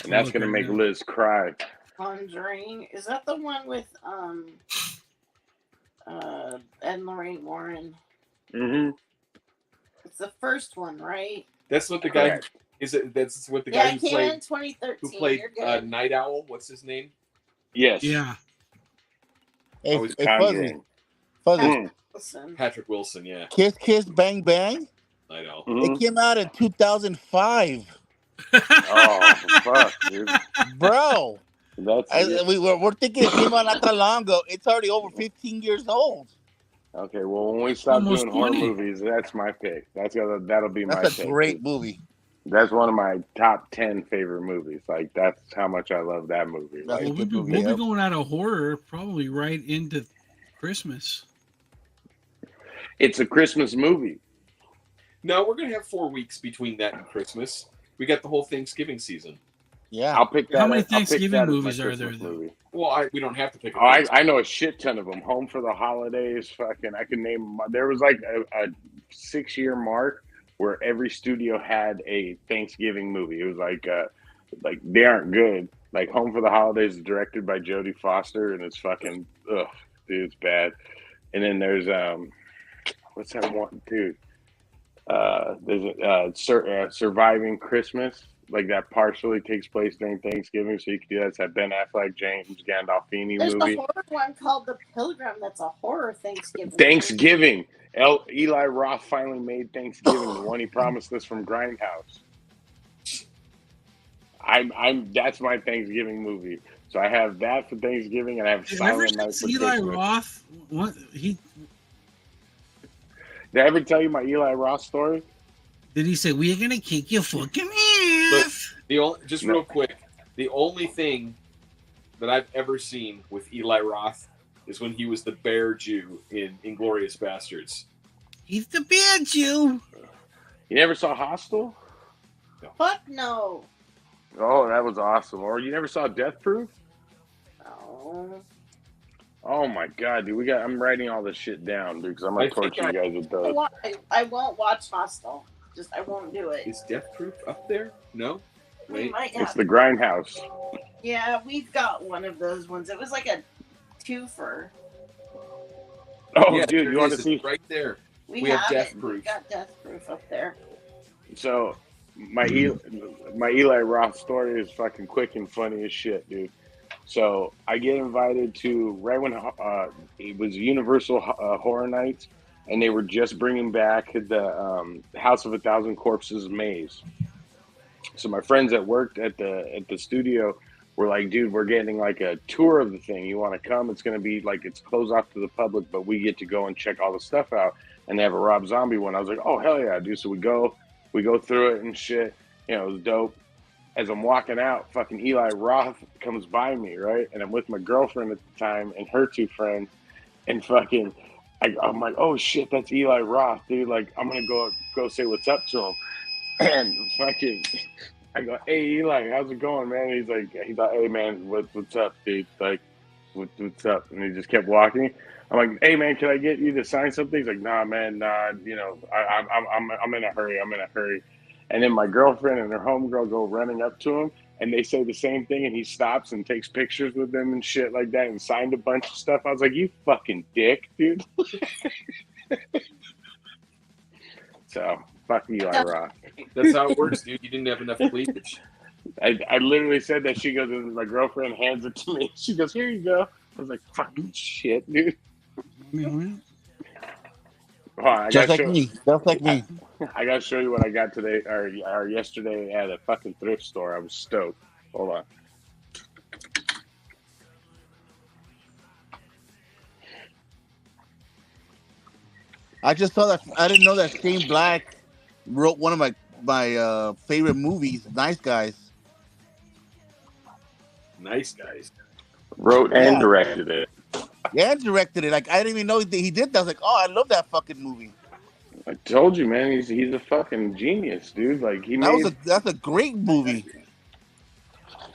And that's gonna make Liz cry. Conjuring. Is that the one with Ed and Lorraine Warren? Mm-hmm. It's the first one, right? That's what the guy Correct. is. It that's what the Yeah, guy it who came in played 2013. You're good. Night Owl. What's his name? Yes. Yeah. Hey, Oh, it's hey, Conjuring. Fuzzy. Mm. Listen. Patrick Wilson. Yeah, Kiss, Kiss, Bang, Bang. I know. Mhm. It came out in 2005. Oh fuck, dude. Bro. That's We're thinking it came out not that long ago. It's already over 15 years old. okay. Well, when we stop Almost doing horror 20. movies, that's my pick. That'll be my That's a pick. great movie. That's one of my top 10 favorite movies. Like that's how much I love that movie. That's Like, Well, good we'll movie, be yeah. going out of horror probably right into Christmas. it's a Christmas movie. No, we're gonna have 4 weeks between that and Christmas. We got the whole Thanksgiving season. Yeah. I'll pick that. How many I'll pick Thanksgiving that as my movies are there, Christmas though? movie. Well, we don't have to pick. Oh, I know a shit ton of them. Home for the Holidays. Fucking, I can name. There was like a 6-year mark where every studio had a Thanksgiving movie. It was like they aren't good. Like Home for the Holidays is directed by Jodie Foster, and it's fucking dude, it's bad. And then there's what's that one, dude? There's Surviving Christmas. Like that partially takes place during Thanksgiving, so you can do that. It's that Ben Affleck, James Gandolfini There's movie. a horror one called The Pilgrim. That's a horror Thanksgiving. Thanksgiving. Eli Roth finally made Thanksgiving, the one he promised us from Grindhouse. That's my Thanksgiving movie. So I have that for Thanksgiving, and I have Did you ever Silent Night for Eli Christmas. Roth? What he Did I ever tell you my Eli Roth story? did? He say we're gonna kick your fucking But ass. the only, just No. real quick, the only thing that I've ever seen with Eli Roth is when he was the bear Jew in Inglorious Bastards. He's the bad Jew. You never saw Hostel? Fuck no. Oh, that was awesome. Or you never saw Death Proof? No. Oh my god, dude! I'm writing all this shit down, dude, because I'm gonna I think torture you guys with those. I won't watch Hostel. Just I won't do it. Is Death Proof up there? No. We Wait. might It's have. the Grindhouse. Yeah, we've got one of those ones. It was like a twofer. Oh, Yeah, dude, there you want it to is. see? It's right there? We have have Death it. Proof. We've got Death Proof up there. So my Eli Roth story is fucking quick and funny as shit, dude. So I get invited to right when it was Universal Horror Nights, and they were just bringing back the House of a Thousand Corpses maze. So my friends that worked at the studio were like, dude, we're getting like a tour of the thing. You want to come? It's going to be like it's closed off to the public, but we get to go and check all the stuff out. And they have a Rob Zombie one. I was like, oh hell yeah, dude. So we go through it and shit. You know, it was dope. As I'm walking out, fucking Eli Roth comes by me, right? And I'm with my girlfriend at the time and her two friends, and fucking, I'm like, oh shit, that's Eli Roth, dude. Like, I'm gonna go say what's up to him, and fucking, I go, hey Eli, how's it going, man? He's like, hey man, what's up, dude? Like, what's up? And he just kept walking. I'm like, hey man, can I get you to sign something? He's like, nah, man, nah, you know, I'm in a hurry. And then my girlfriend and her homegirl go running up to him, and they say the same thing, and he stops and takes pictures with them and shit like that, and signed a bunch of stuff. I was like, you fucking dick, dude. So fuck Eli Roth. That's how it works, dude. You didn't have enough cleavage. I literally said that. She goes, and my girlfriend hands it to me. She goes, here you go. I was like, fucking shit, dude. Just like me. I gotta show you what I got today or yesterday at a fucking thrift store. I was stoked. Hold on. I just saw that. I didn't know that Shane Black wrote one of my favorite movies, Nice Guys. Nice Guys. Wrote and directed it. Yeah, directed it. Like, I didn't even know he did that. I was like, oh, I love that fucking movie. I told you, man. He's a fucking genius, dude. Like That's a great movie.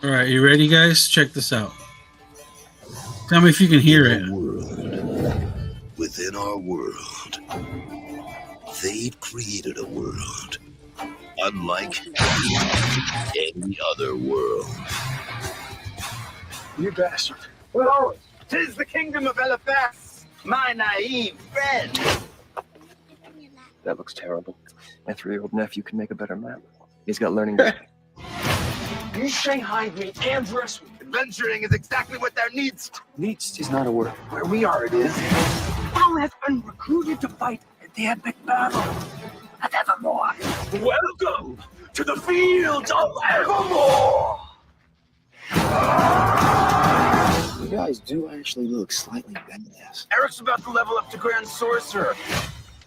All right, you ready, guys? Check this out. Tell me if you can hear it. Within our world, they've created a world unlike any other world. You bastard. Well, 'tis the kingdom of Eliphaz, my naive friend. That looks terrible. My 3-year-old nephew can make a better map. He's got learning. You Shanghai me and dress me. Adventuring is exactly what there needs. Needs is not a word. Where we are, it is. Thou hast been recruited to fight at the epic battle of Evermore. Welcome to the fields of Evermore. You guys do actually look slightly badass. Eric's about to level up to Grand Sorcerer.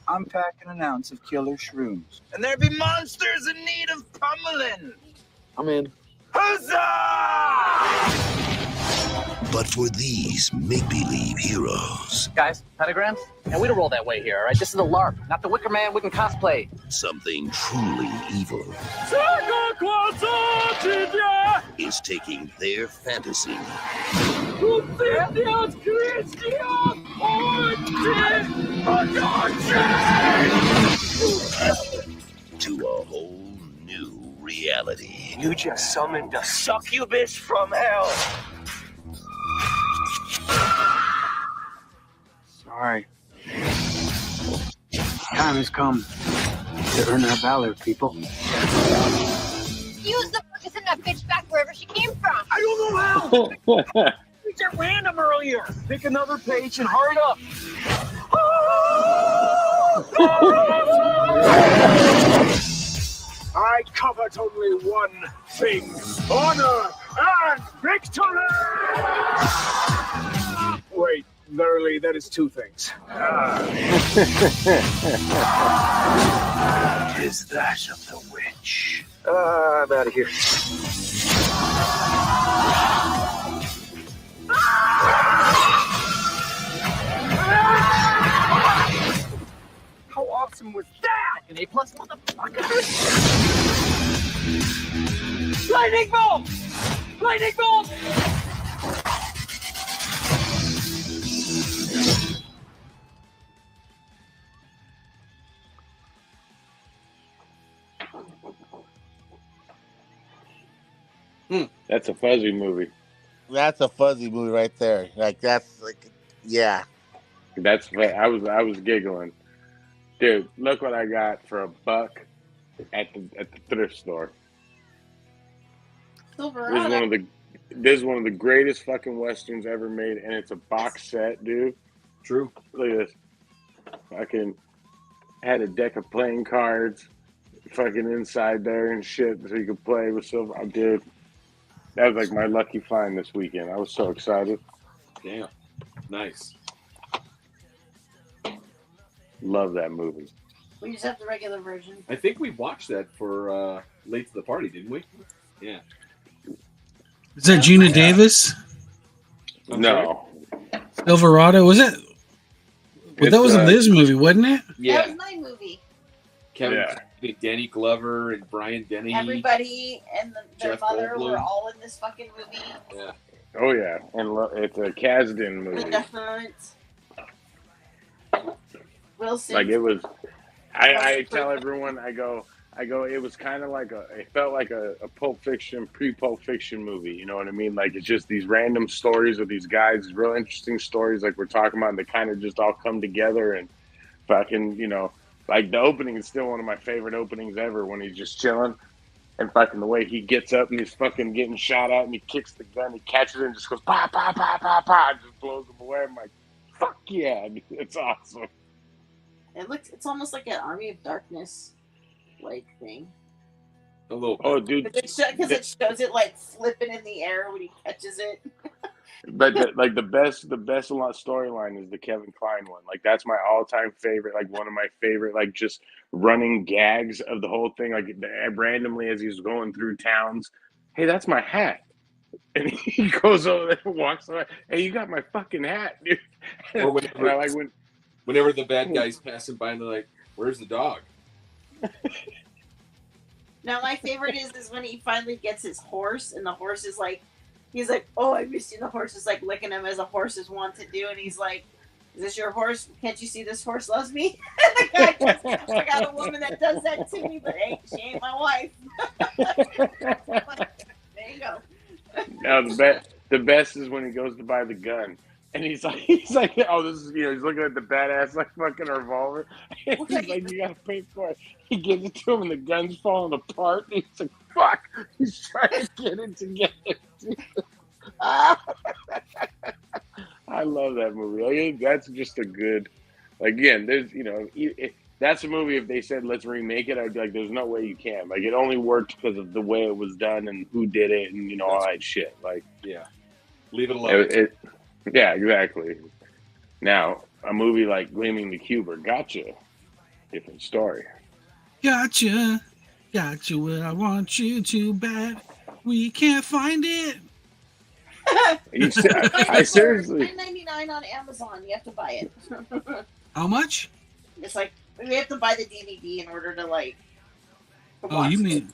I'm packing an ounce of killer shrooms. And there be monsters in need of pummeling. I'm in. Huzzah! But for these make-believe heroes, Guys, pentagrams? And we don't roll that way here, all right? This is a LARP, not the Wicker Man we can cosplay. something truly evil is taking their fantasy to a whole new reality. You just summoned a succubus from hell. Sorry. Time has come to earn our valor, people. Use the fuck send that bitch back wherever she came from. I don't know how. It's at random earlier. Pick another page and hurry up. I covet only one thing: honor and victory. Wait, literally, that is two things. Is that of the witch? I'm out of here. How awesome was that? An A+ motherfucker. Lightning bolt! Lightning bolt! That's a fuzzy movie. That's a fuzzy movie right there. Like, that's like, yeah. That's I was giggling, dude. Look what I got for $1 at the thrift store. Silverado. This is one of the greatest fucking westerns ever made, and it's a box set, dude. True. Look at this. Fucking had a deck of playing cards, fucking inside there and shit, so you could play with silver. Dude, that was like my lucky find this weekend. I was so excited. Damn. Nice. Love that movie. We just have the regular version. I think we watched that for Late to the Party, didn't we? Yeah. Is that Gina Davis? No. Silverado? Was it? Well, that was a Liz movie, wasn't it? Yeah. That was my movie. Kevin, Danny Glover, and Brian Dennehy. Everybody and their Jeff mother Goldblum. were all in this fucking movie. Yeah. Oh yeah, and it's a Kasdan movie. Linda Hunt. Wilson. Like it was. I tell everyone, I go. It was kind of like it felt like a Pulp Fiction, pre-Pulp Fiction movie. You know what I mean? Like it's just these random stories of these guys, these real interesting stories, like we're talking about, and they kind of just all come together and fucking, you know, like the opening is still one of my favorite openings ever when he's just chilling and fucking the way he gets up and he's fucking getting shot at and he kicks the gun, he catches it and just goes pa pa pa pa pa, and just blows him away. I'm like, fuck yeah, dude, it's awesome. It's almost like an Army of Darkness like thing. A little. Oh, dude, Because it shows it like flipping in the air when he catches it. But the best storyline is the Kevin Kline one. Like that's my all-time favorite. Like one of my favorite. Like just running gags of the whole thing. Like randomly as he's going through towns, hey, that's my hat, and he goes over there and walks away. Hey, you got my fucking hat, dude. Or whenever the bad guys pass him by and they're like, "Where's the dog?" Now my favorite is when he finally gets his horse and the horse is like, he's like, oh, I missed you. And the horse is like licking him as a horses want to do, and he's like, is this your horse? Can't you see this horse loves me? And the guy goes, I got a woman that does that to me, but she ain't my wife. There you go. Now the best is when he goes to buy the gun. And he's like, oh, this is, he's looking at the badass, like, fucking revolver. And he's like, you gotta pay for it. He gives it to him, and the gun's falling apart. And he's like, fuck. He's trying to get it together. I love that movie. Like, that's just a good, again, there's, that's a movie, if they said, let's remake it, I'd be like, there's no way you can. Like, it only worked because of the way it was done and who did it and, all that shit. Like, yeah. Leave it alone. Yeah, exactly. Now, a movie like Gleaming the Cube or Gotcha, different story. Gotcha where I want you to bad. We can't find it. I seriously. $9.99 on Amazon. You have to buy it. How much? It's like we have to buy the DVD in order to like. Oh, you mean?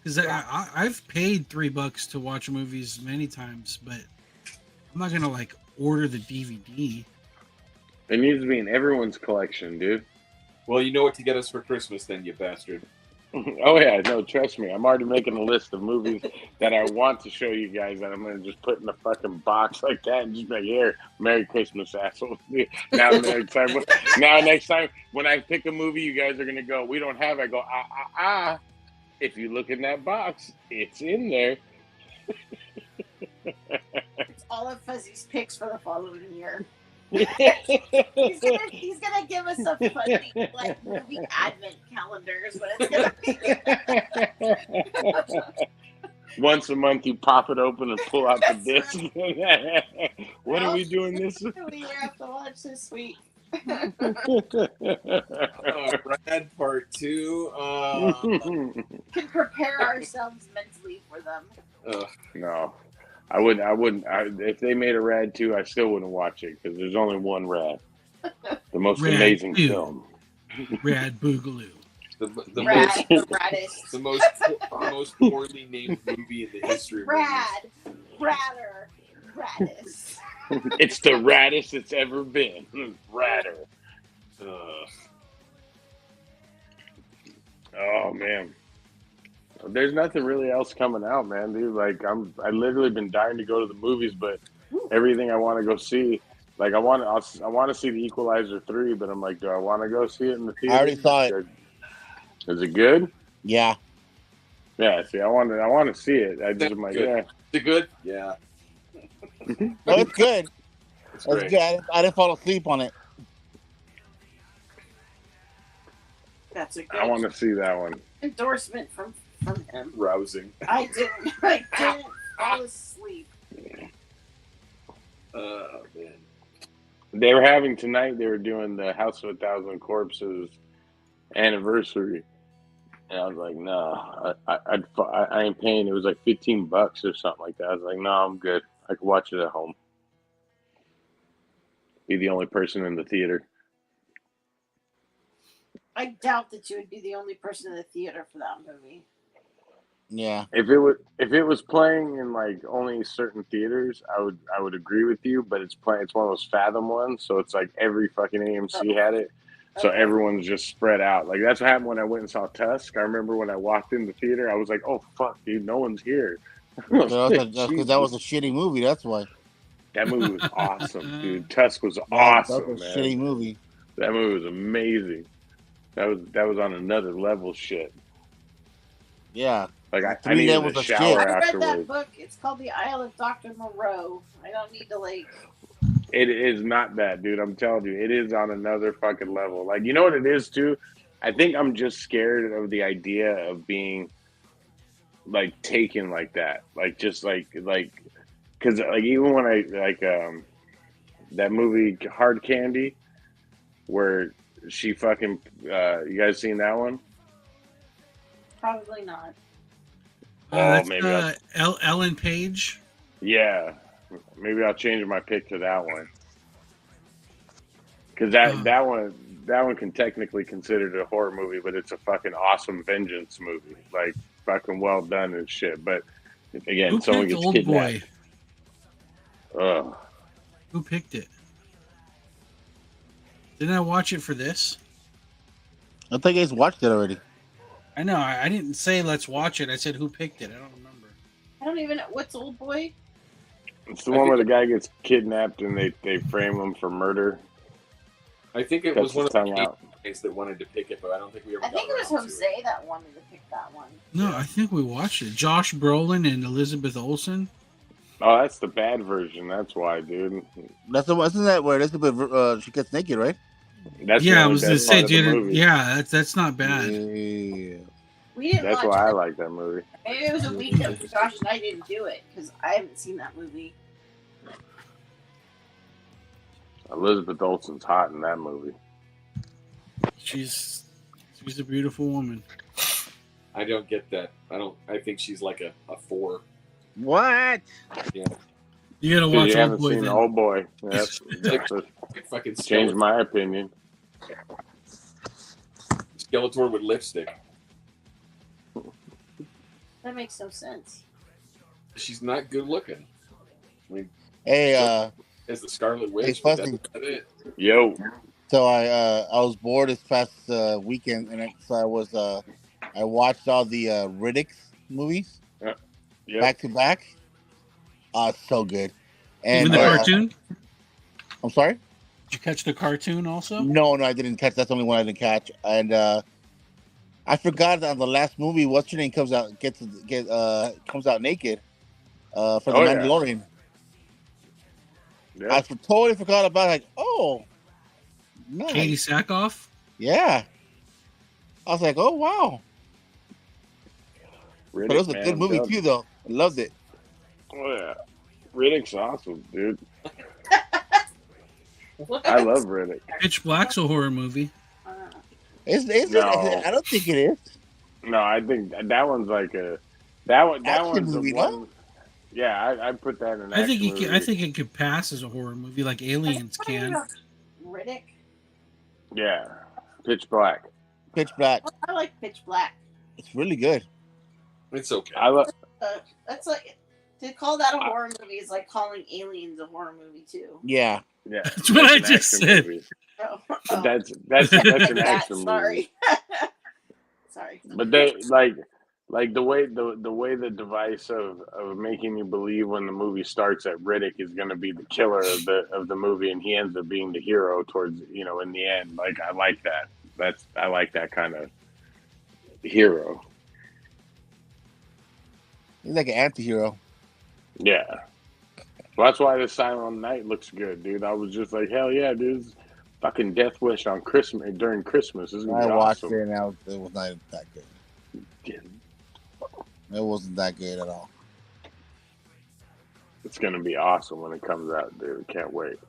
Because I've paid $3 to watch movies many times, but I'm not gonna like order the DVD. It needs to be in everyone's collection, dude. Well, you know what to get us for Christmas, then, you bastard. Oh yeah, no, trust me. I'm already making a list of movies that I want to show you guys that I'm gonna just put in a fucking box like that and just be like, here, Merry Christmas, asshole. Now next time when I pick a movie, you guys are gonna go, we don't have it. I go, if you look in that box, it's in there. It's all of Fuzzy's picks for the following year. he's gonna give us a funny like movie advent calendars, but it's gonna be once a month you pop it open and pull out the disc. What are we doing this week? We have to watch this week. Rad Part 2. Can prepare ourselves mentally for them. No. I wouldn't. If they made a Rad 2, I still wouldn't watch it because there's only one Rad. The most Rad amazing 2. film. Rad Boogaloo. The most poorly named movie in the history of Raddus. It's the raddest it's ever been. Radder. Oh man. There's nothing really else coming out, man, dude. Like I literally been dying to go to the movies, but everything I want to go see, like I want to see The Equalizer 3, but I'm like, do I want to go see it in the theater? I already saw it. Is it good? Yeah. Yeah. See, I want to see it. I just am like, yeah. Is it good? Yeah. Oh, it's good. It's good. I didn't fall asleep on it. That's a good I want to see that one. endorsement from him. Rousing. I didn't fall asleep. Oh man. They were having tonight. They were doing the House of 1,000 Corpses anniversary. And I was like, no, I ain't paying. It was like $15 or something like that. I was like, no, I'm good. I can watch it at home. Be the only person in the theater. I doubt that you would be the only person in the theater for that movie. Yeah. If it was playing in like only certain theaters, I would agree with you. But it's one of those Fathom ones, so it's like every fucking AMC had it, so Okay. everyone's just spread out. Like that's what happened when I went and saw Tusk. I remember when I walked in the theater, I was like, "Oh fuck, dude, no one's here." Because that was a shitty movie. That's why. That movie was awesome, dude. Tusk was That awesome, was a man. shitty movie. That movie was amazing. That was on another level, shit. Yeah. Like To I me, needed that was a a shower shit. I read afterwards. that book. It's called The Isle of Dr. Moreau. I don't need to like. It is not that, dude. I'm telling you, it is on another fucking level. Like, you know what it is too? I think I'm just scared of the idea of being like taken like that. Like just like because like even when I like that movie Hard Candy, where she fucking you guys seen that one? Probably not. That's maybe Ellen Page. Yeah, maybe I'll change my pick to that one because that one can technically considered a horror movie, but it's a fucking awesome vengeance movie, like fucking well done and shit. But again, Who someone picked gets Old kidnapped. Boy? Ugh. Who picked it? Didn't I watch it for this? I think I just watched it already. I know. I didn't say let's watch it. I said who picked it. I don't remember. I don't even know what's Old Boy. It's the one where the guy gets kidnapped and they frame him for murder. I think it Cuts was one his of tongue the out. guys that wanted to pick it, but I don't think we ever. I think it was Jose that wanted to pick that one. No, I think we watched it. Josh Brolin and Elizabeth Olsen. Oh, that's the bad version. That's why, dude. That's the isn't that where Elizabeth she gets naked, right? That's Yeah, the I only was gonna best say, part of the dude. movie. Yeah, that's not bad. Yeah. We didn't That's watch why I it. like that movie. Maybe it was a week that Josh and I didn't do it because I haven't seen that movie. Elizabeth Olsen's hot in that movie. She's a beautiful woman. I don't get that. I think she's like a 4. What? Yeah. You gotta Dude, watch you Old haven't Boy seen then. Old Boy. That's Fucking changed my opinion. Skeletor with lipstick. That makes no sense. She's not good looking. I mean, Hey, as the Scarlet Witch. Hey, but Fuzzy. that's it. Yo. so I was bored this past weekend, and I watched all the Riddick movies Yep. back to back. So good. Even And the cartoon? I'm sorry. Did you catch the cartoon also? No, I didn't catch. That's the only one I didn't catch. And I forgot that on the last movie, what's her name comes out comes out naked for the Oh, yeah. Mandalorian. Yeah. I totally forgot about it. Like, oh, nice. Katie Sackhoff. Yeah. I was like, oh wow. Riddick, But it was a man, good movie dub. too, though. I loved it. Oh, yeah. Riddick's awesome, dude. What? I love Riddick. Pitch Black's a horror movie. Is No. it? I don't think it is. No, I think that one's like that Action one's movie, the no? one. Yeah, I put that in an I think action movie. I think it could pass as a horror movie, like Aliens can. Riddick. Yeah, Pitch Black. Pitch Black. I like Pitch Black. It's really good. It's okay. I love. That's like to call that a horror movie is like calling Aliens a horror movie too. Yeah. Yeah, That's what I an just action said. movie. Oh, But that's an action movie. Sorry. Sorry. But they like the way the device of making you believe when the movie starts that Riddick is going to be the killer of the movie and he ends up being the hero towards in the end. Like I like that. I like that kind of hero. He's like an anti-hero. Yeah. Well, that's why the Silent Night looks good, dude. I was just like, hell yeah, dude. This fucking Death Wish on Christmas during Christmas. This is gonna I be watched awesome. it and it was not that good. It wasn't that good at all. It's gonna be awesome when it comes out, dude. Can't wait.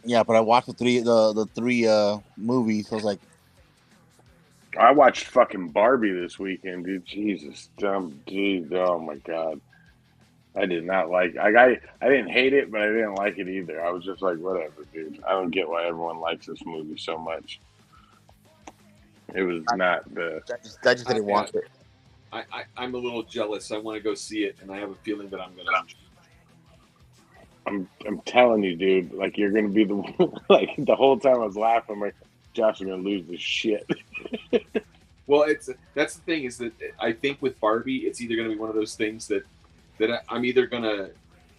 Yeah, but I watched the three movies. So I was like, I watched fucking Barbie this weekend, dude. Jesus, dude. Oh my god, I did not like. I didn't hate it, but I didn't like it either. I was just like, whatever, dude. I don't get why everyone likes this movie so much. It was not the. I just didn't watch it. I'm a little jealous. I want to go see it, and I have a feeling that I'm gonna. I'm telling you, dude. Like you're gonna be the like the whole time I was laughing. I'm like, Josh is gonna lose his shit. Well, that's the thing is that I think with Barbie, it's either gonna be one of those things that I'm either gonna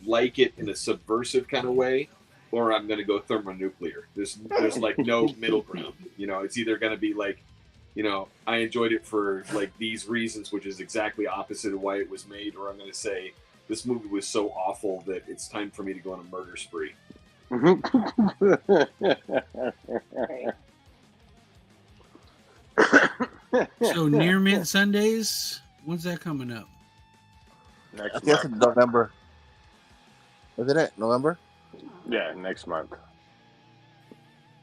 like it in a subversive kind of way, or I'm gonna go thermonuclear. There's like no middle ground. You know, it's either gonna be like, you know, I enjoyed it for like these reasons, which is exactly opposite of why it was made, or I'm gonna say this movie was so awful that it's time for me to go on a murder spree. So Near Mint Sundays, when's that coming up? I guess in November. Isn't it November? Yeah, next month.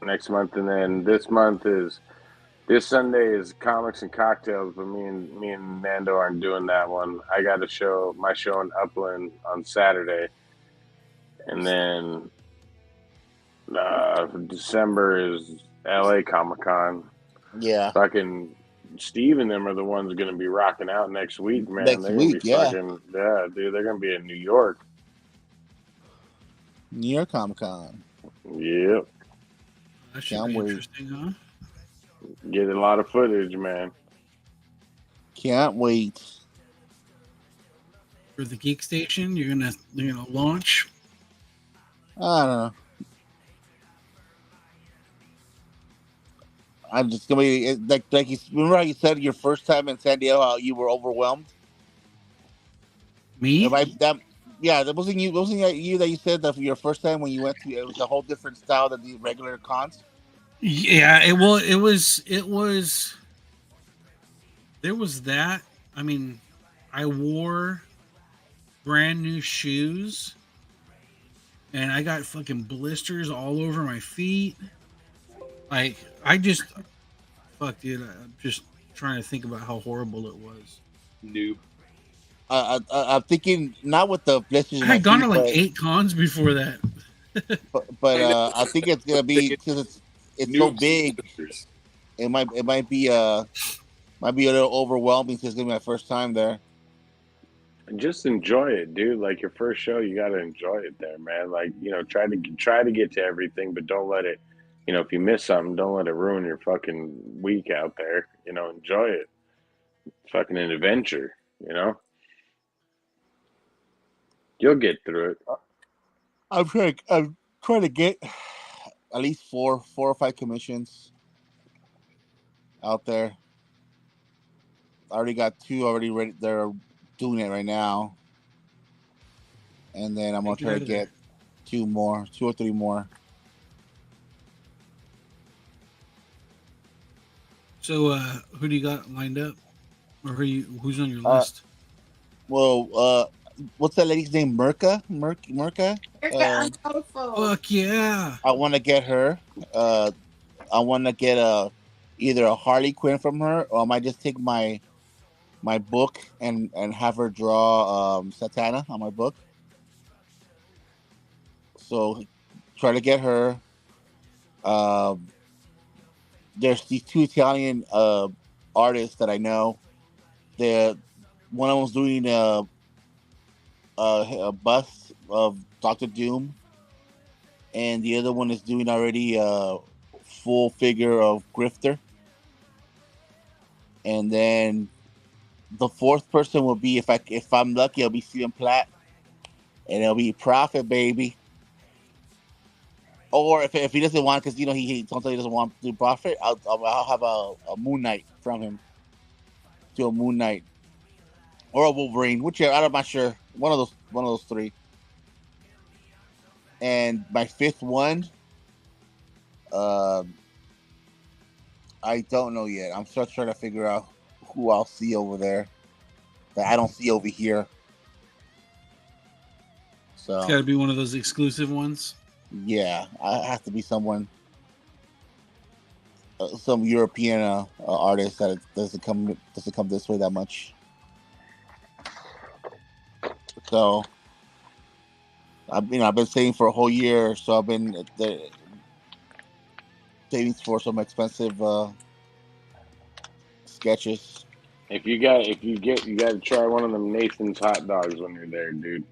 Next month, and then this Sunday is comics and cocktails. But me and Nando aren't doing that one. I got my show in Upland on Saturday, and then December is LA Comic Con. Yeah. Fucking Steve and them are the ones going to be rocking out next week, man. Next they're week, gonna be yeah, dude. They're going to be in New York. New York Comic Con. Yep. That should be interesting, huh? Get a lot of footage, man. Can't wait. For the Geek Station, you're gonna launch. I don't know. I'm just gonna be like you remember how you said your first time in San Diego how you were overwhelmed. Me? That wasn't you. Wasn't you that you said that for your first time when you went to it was a whole different style than the regular cons. Yeah, it was. There was that. I mean, I wore brand new shoes, and I got fucking blisters all over my feet. Like, fuck, dude. I'm just trying to think about how horrible it was. Noob. I'm thinking not with the blisters. I had gone to like 8 cons before that. but I think it's gonna be because it's so big. It might be a little overwhelming because it's gonna be my first time there. Just enjoy it, dude. Like your first show, you got to enjoy it there, man. Like, you know, try to get to everything, but don't let it. You know, if you miss something, don't let it ruin your fucking week out there. You know, enjoy it. It's fucking an adventure. You know, you'll get through it. I'm trying to get at least four or five commissions out there. I already got 2 already ready. They're doing it right now, and then I'm gonna try to get 2 or 3 more. So, who do you got lined up, or who's on your list? Well, what's that lady's name? Merca. Fuck yeah! I want to get her. I want to get either a Harley Quinn from her, or I might just take my book and have her draw Satana on my book. So try to get her. There's these 2 Italian artists that I know. One of them's doing a bust of Dr. Doom, and the other one is doing already a full figure of Grifter. And then the 4th person will be, if I'm lucky, it'll be Steven Platt, and it'll be Prophet, baby. Or if he doesn't want, because he sometimes he doesn't want to do Prophet, I'll have a Moon Knight from him. Do a Moon Knight or a Wolverine, whichever. I'm not sure. One of those 3. And my 5th one, I don't know yet. I'm still trying to figure out who I'll see over there that I don't see over here. So It's got to be one of those exclusive ones. Yeah, I have to be someone, some European artist that doesn't come this way that much. So, I've been saving for a whole year, so I've been saving for some expensive sketches. If you got to try one of them Nathan's hot dogs when you're there, dude.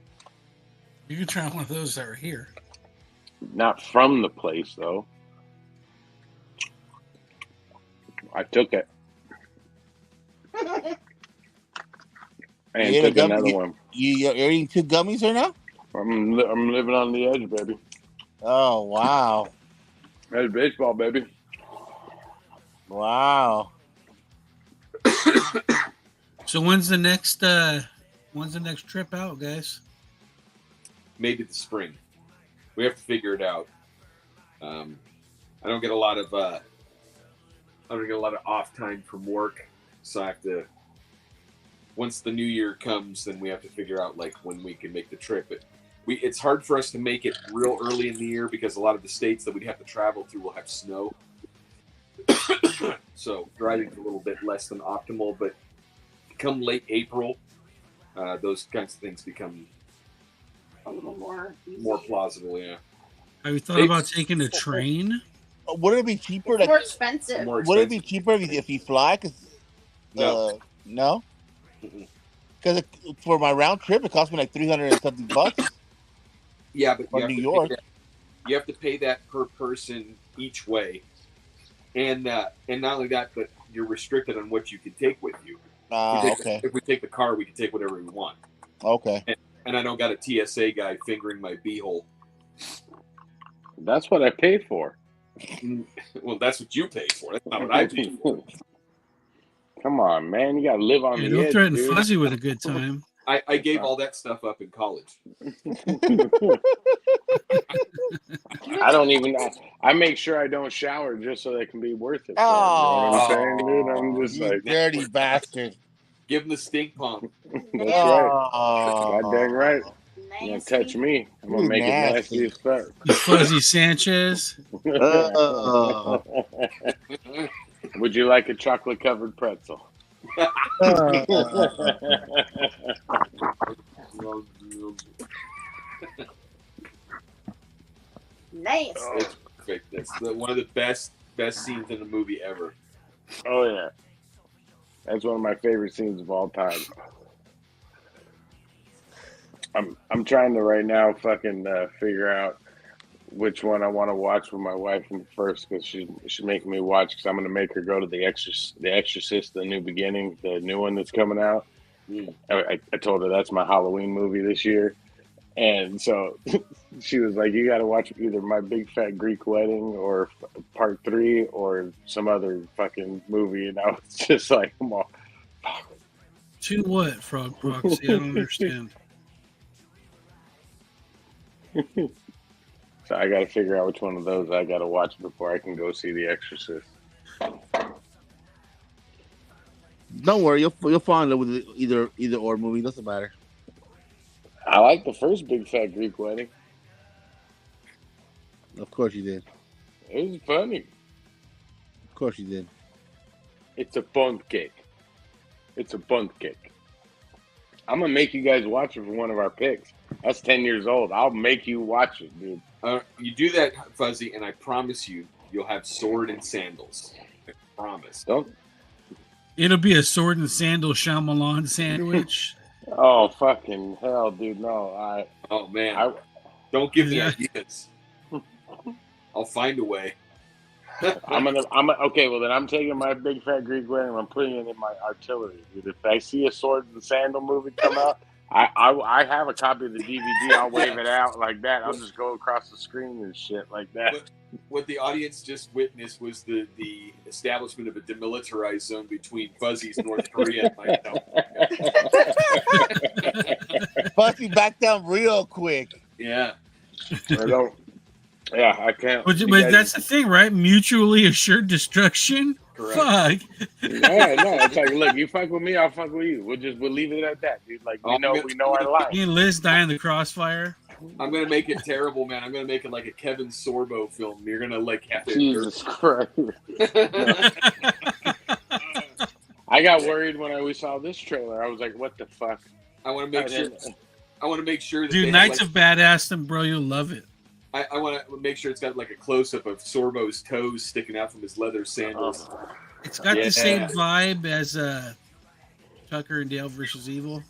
You can try one of those that are here. Not from the place though. I took it. And took another one. You're eating 2 gummies right now? I'm living on the edge, baby. Oh wow! That's baseball, baby. Wow. So when's the next trip out, guys? Maybe the spring. We have to figure it out. I don't get a lot of off time from work, so I have to. Once the new year comes, then we have to figure out like when we can make the trip. It's hard for us to make it real early in the year because a lot of the states that we'd have to travel through will have snow. So driving's a little bit less than optimal, but come late April, those kinds of things become A little more plausible. Yeah. Have you thought about taking a train? Would it be cheaper? It's more expensive. Would it be cheaper if you fly? Cause, no. Because for my round trip, it cost me like $300 and something bucks. Yeah, but from New York, you have to pay that per person each way, and not only that, but you're restricted on what you can take with you. Okay. If we take the car, we can take whatever we want. Okay. And I don't got a TSA guy fingering my beehole. That's what I paid for. Well, that's what you paid for. That's not what I paid for. Come on, man. You got to live on the edge. Don't threaten dude. Fuzzy with a good time. I gave all that stuff up in college. I don't even. I make sure I don't shower just so they can be worth it. You know what I'm saying, dude? I'm just like dirty bastard. Give him the stink palm. That's right. God dang right. You gonna touch me? I'm gonna make it nasty as fuck. You Fuzzy Sanchez. Would you like a chocolate covered pretzel? Nice. It's perfect. That's one of the best scenes in a movie ever. Oh yeah, that's one of my favorite scenes of all time. I'm trying to right now fucking figure out which one I want to watch with my wife first because she's making me watch because I'm going to make her go to The Exorcist, The New Beginning, the new one that's coming out. I told her that's my Halloween movie this year. And so she was like, you got to watch either My Big Fat Greek Wedding or Part 3 or some other fucking movie. And I was just like, come on. To what, Frog Proxy? I don't understand. So I got to figure out which one of those I got to watch before I can go see The Exorcist. Don't worry, you'll fall in love with either or movie. Doesn't matter. I like the first Big Fat Greek Wedding. Of course you did. It was funny. Of course you did. It's a bunt cake. It's a bunt cake. I'm gonna make you guys watch it for one of our picks. That's 10 years old. I'll make you watch it, dude. You do that, Fuzzy, and I promise you'll have sword and sandals. I promise. Don't. It'll be a sword and sandal Shyamalan sandwich. Oh fucking hell, dude! No, Oh man, don't give me ideas. I'll find a way. Okay. Well, then I'm taking my Big Fat Greek Wedding and I'm putting it in my artillery, dude. If I see a sword and sandal movie come out, I have a copy of the DVD. I'll wave it out like that. I'll just go across the screen and shit like that. What the audience just witnessed was the establishment of a demilitarized zone between Fuzzy's North Korea and myself. Fuzzy back down real quick. Yeah. I can't. But that's the thing, right? Mutually assured destruction. Correct. Fuck. Yeah, no, it's like, look, you fuck with me, I'll fuck with you. We'll leave it at that, dude. Like we know our line. Me and Liz die in the crossfire. I'm gonna make it terrible, man. I'm gonna make it like a Kevin Sorbo film. You're gonna like have to. Jesus Christ! I got worried when we saw this trailer. I was like, "What the fuck?" I want to make sure. I want to make sure that Dude, they Knights have, of Badassdom, bro, you'll love it. I want to make sure it's got like a close up of Sorbo's toes sticking out from his leather sandals. It's got the same vibe as Tucker and Dale versus Evil.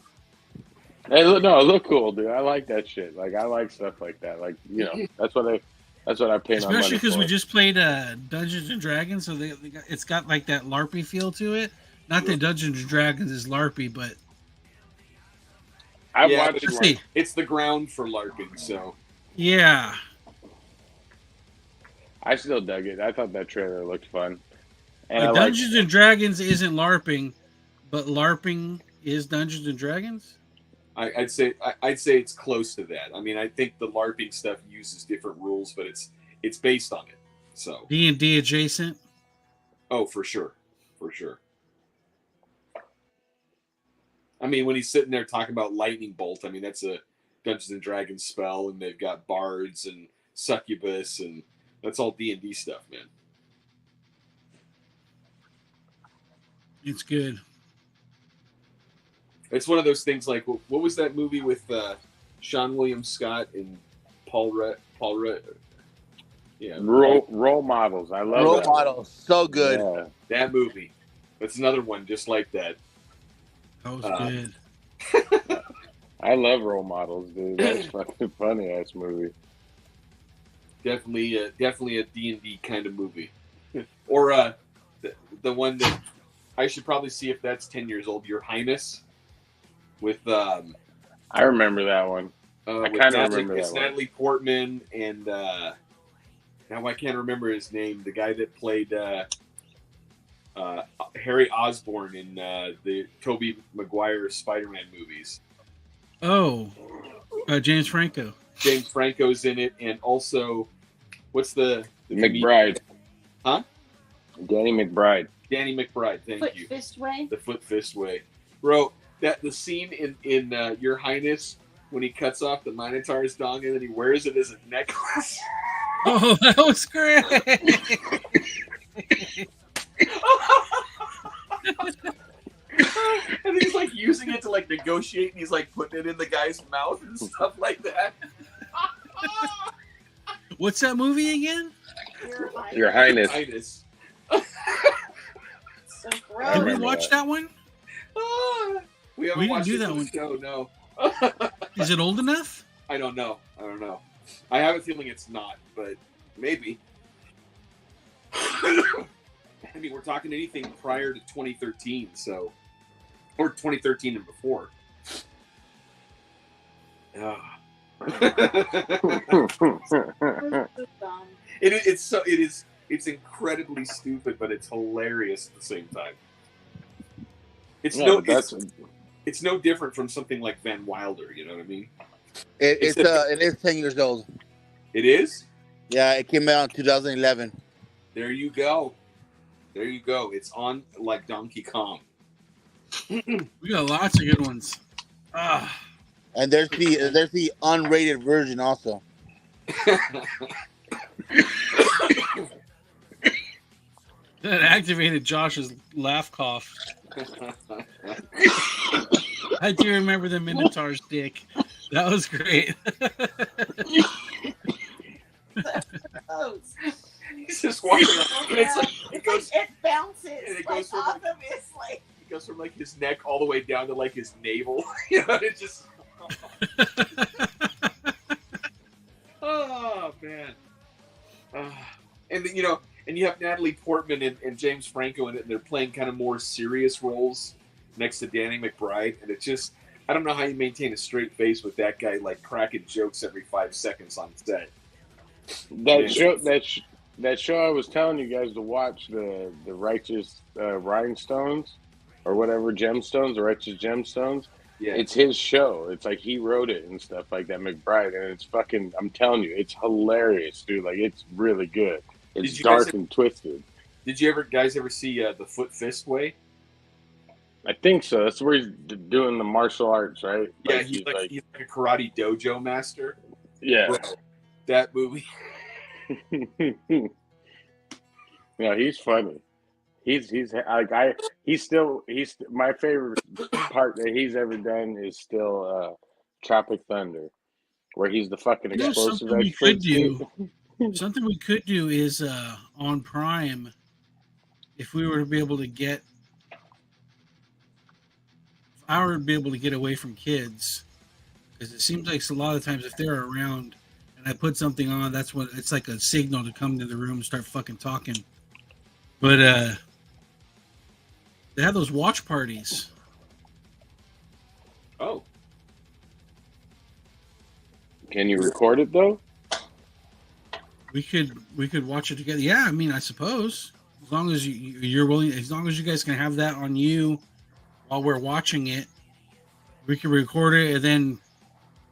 Hey, it look cool, dude. I like that shit. Like, I like stuff like that. Like, you know, that's what I pay. Especially because we just played Dungeons and Dragons, so it's got like that LARPy feel to it. Not that Dungeons and Dragons is LARPy, but it's the ground for LARPing. So yeah, I still dug it. I thought that trailer looked fun. And like Dungeons and Dragons isn't LARPing, but LARPing is Dungeons and Dragons. I'd say it's close to that. I mean, I think the LARPing stuff uses different rules, but it's based on it. So D&D adjacent. Oh, for sure. I mean, when he's sitting there talking about lightning bolt, I mean that's a Dungeons and Dragons spell, and they've got bards and succubus, and that's all D&D stuff, man. It's good. It's one of those things like, what was that movie with Sean William Scott and Paul Rudd? Yeah, Role Models. I love Role Models. So good. Yeah. That movie. That's another one just like that. That was good. I love Role Models, dude. That's fucking funny ass movie. Definitely a D&D kind of movie. Or the one that I should probably see if that's 10 years old, Your Highness. With I remember that one. I kind of remember that one. It's Natalie Portman and now I can't remember his name. The guy that played Harry Osborn in the Tobey Maguire Spider-Man movies. Oh, James Franco. James Franco's in it, and also what's the McBride? Huh? Danny McBride. Danny McBride. Thank you. Fist way. The foot fist way, bro. That the scene in Your Highness when he cuts off the Minotaur's dong and then he wears it as a necklace. Oh, that was great. And he's like using it to like negotiate, and he's like putting it in the guy's mouth and stuff like that. What's that movie again? Your Highness. So gross. Did we watch that one? We haven't watched didn't do that one. Show, no. Is it old enough? I don't know. I have a feeling it's not, but maybe. I mean, we're talking anything prior to 2013, so, or 2013 and before. It's incredibly stupid, but it's hilarious at the same time. It's no different from something like Van Wilder. You know what I mean? It is 10 years old. It is? Yeah, it came out in 2011. There you go. It's on like Donkey Kong. We got lots of good ones. And there's the unrated version also. That activated Josh's laugh cough. I do remember the Minotaur's dick. That was great. He's just walking around. And it's like, it bounces. And it like, goes from off of his, like... It goes from like his neck all the way down to like his navel. You know, it just. Oh man. And you know, and you have Natalie Portman and James Franco in it, and they're playing kind of more serious roles next to Danny McBride, and it just. I don't know how you maintain a straight face with that guy like cracking jokes every 5 seconds on set. That show I was telling you guys to watch, the Righteous Rhinestones or whatever, Gemstones, the Righteous Gemstones. Yeah, it's his show. It's like he wrote it and stuff like that, McBride, and it's fucking. I'm telling you, it's hilarious, dude. Like it's really good. It's dark and twisted. Did you guys ever see the Foot Fist Way? I think so. That's where he's doing the martial arts, right? Yeah, he's like a karate dojo master. Yeah. Bro, that movie. No, he's funny. He's like he's my favorite part that he's ever done is still Tropic Thunder, where he's the fucking You know, explosive something we could expert. do. Something we could do is on Prime, if we were to be able to get, if I were to be able to get away from kids, because it seems like a lot of times if they're around and I put something on, that's what it's like a signal to come to the room and start fucking talking. But they have those watch parties. Oh, Can you record it though? We could watch it together. Yeah, I mean, I suppose as long as you're willing, as long as you guys can have that on you while we're watching it, we can record it, and then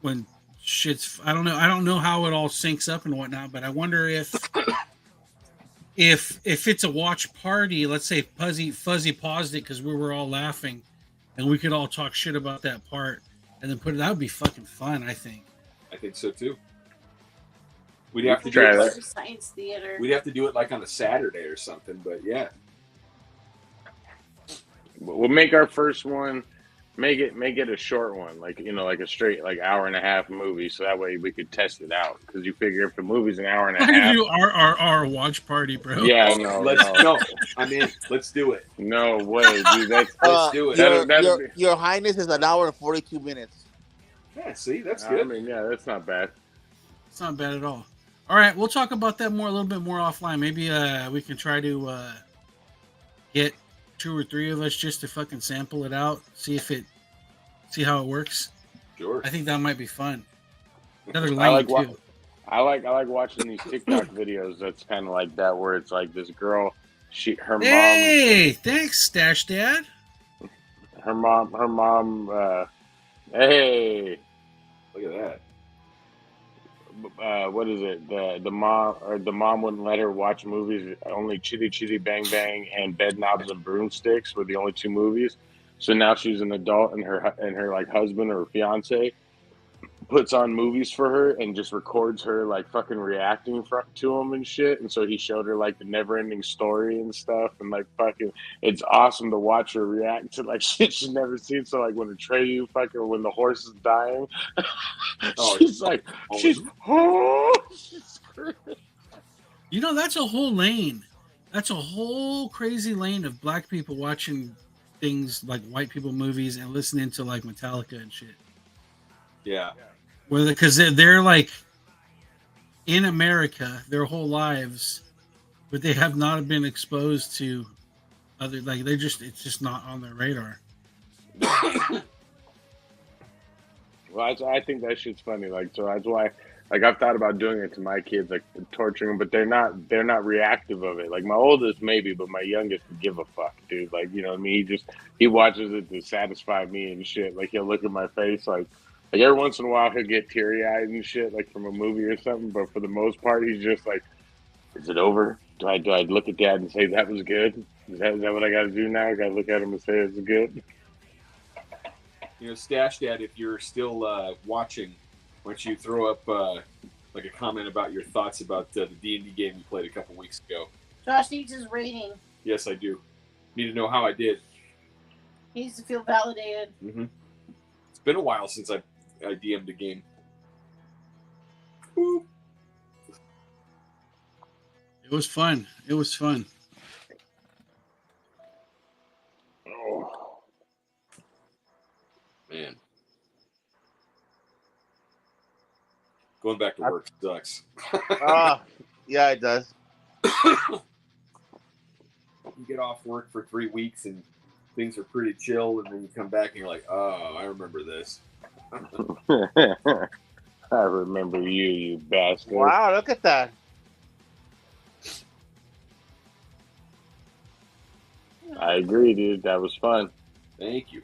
when shit's, I don't know how it all syncs up and whatnot, but I wonder if it's a watch party, let's say Fuzzy paused it because we were all laughing, and we could all talk shit about that part, and then put it. That would be fucking fun. I think so too. We'd have to do Try it. that. Like, Science theater. we'd have to do it like on a Saturday or something. But yeah, We'll make our first one. Make it a short one, like like a straight hour and a half movie, so that way we could test it out. Because you figure if the movie's an hour and a half, do our watch party, bro. yeah, no, let's do it. No way, dude. Let's do it. Your Highness is an hour and 42 minutes. Yeah, see, that's I good. mean, yeah, that's not bad. It's not bad at all. All right, we'll talk about that a little bit more offline. Maybe we can try to get 2 or 3 of us just to fucking sample it out, see how it works. Sure. I think that might be fun. Another I lane like too. I like watching these TikTok videos. That's kind of like that, where it's like this girl, her Hey, thanks, Stash Dad. mom, hey, Look at that. what is it? The mom wouldn't let her watch movies. Only Chitty Chitty Bang Bang and Bed Knobs and Broomsticks were the only 2 movies. So now she's an adult, and her like husband or fiance puts on movies for her and just records her like fucking reacting to them and shit. And so he showed her like the Never Ending Story and stuff, and like fucking, it's awesome to watch her react to like shit she's never seen. So like when Atreyu fucking, when the horse is dying, she's You know, that's a whole lane. That's a whole crazy lane of black people watching things like white people movies and listening to like Metallica and shit. Yeah. Because they're like in America their whole lives, but they have not been exposed to other, like it's just not on their radar. Well, I think that shit's funny. Like, so that's why, like, I've thought about doing it to my kids, like torturing them, but they're not reactive of it. Like my oldest maybe, but my youngest would give a fuck, dude. Like, you know what I mean? He watches it to satisfy me and shit. Like he'll look at my face, like every once in a while he'll get teary eyed and shit, like from a movie or something. But for the most part, he's just like, "Is it over? Do I look at Dad and say that was good? Is that what I got to do now? I got to look at him and say it's good?" You know, Stash Dad, if you're still watching, why don't you throw up like a comment about your thoughts about the D&D game you played a couple weeks ago? Josh needs his rating. Yes, I do. Need to know how I did. He needs to feel validated. Mm-hmm. It's been a while since I DM'd a game. Boop. It was fun. Oh. Man. Going back to work sucks. Yeah, it does. You get off work for 3 weeks and things are pretty chill, and then you come back and you're like, oh, I remember this. I remember you bastard. Wow, look at that. I agree, dude. That was fun. Thank you.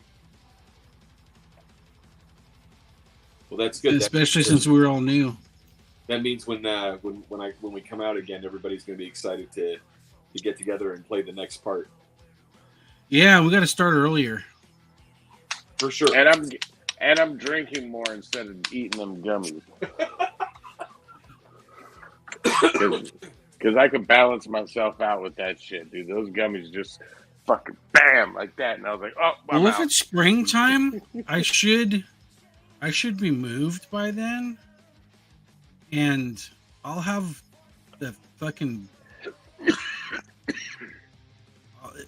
Well, that's good. Especially since we were all new. That means when we come out again, everybody's going to be excited to get together and play the next part. Yeah, we got to start earlier. For sure. And I'm drinking more instead of eating them gummies. Because I could balance myself out with that shit, dude. Those gummies just fucking bam like that, and I was like, oh, I'm Well, if out. it's springtime, I should be moved by then, and I'll have the fucking.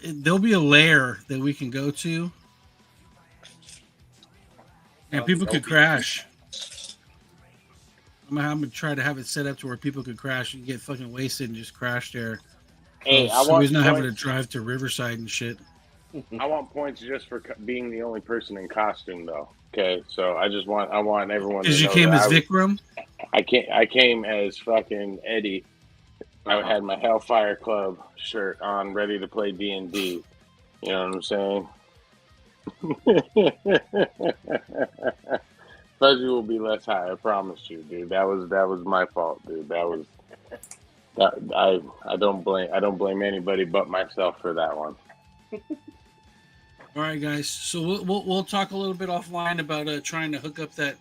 There'll be a lair that we can go to, and people could crash. I'm gonna try to have it set up to where people could crash and get fucking wasted and just crash there. Hey, I so want he's not having to points. drive to Riverside and shit. I want points just for being the only person in costume, though. Okay, so I want everyone. Because to you know came that as Vikram. I came as fucking Eddie. I had my Hellfire Club shirt on, ready to play D&D. You know what I'm saying? Fuzzy will be less high. I promise you, dude. That was my fault, dude. I don't blame anybody but myself for that one. All right, guys. So we'll talk a little bit offline about trying to hook up that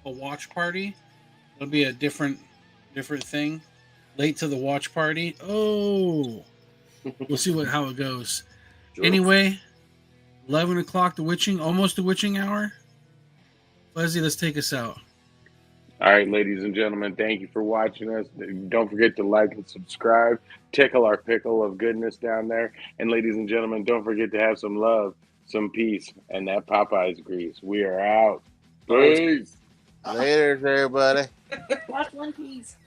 a watch party. It'll be a different thing. Late to the watch party. Oh, we'll see how it goes. Sure. Anyway, 11 o'clock. Almost the witching hour. Fuzzy, let's take us out. All right, ladies and gentlemen, thank you for watching us. Don't forget to like and subscribe. Tickle our pickle of goodness down there. And ladies and gentlemen, don't forget to have some love, some peace, and that Popeyes grease. We are out. Peace. Later, everybody. Watch One Piece.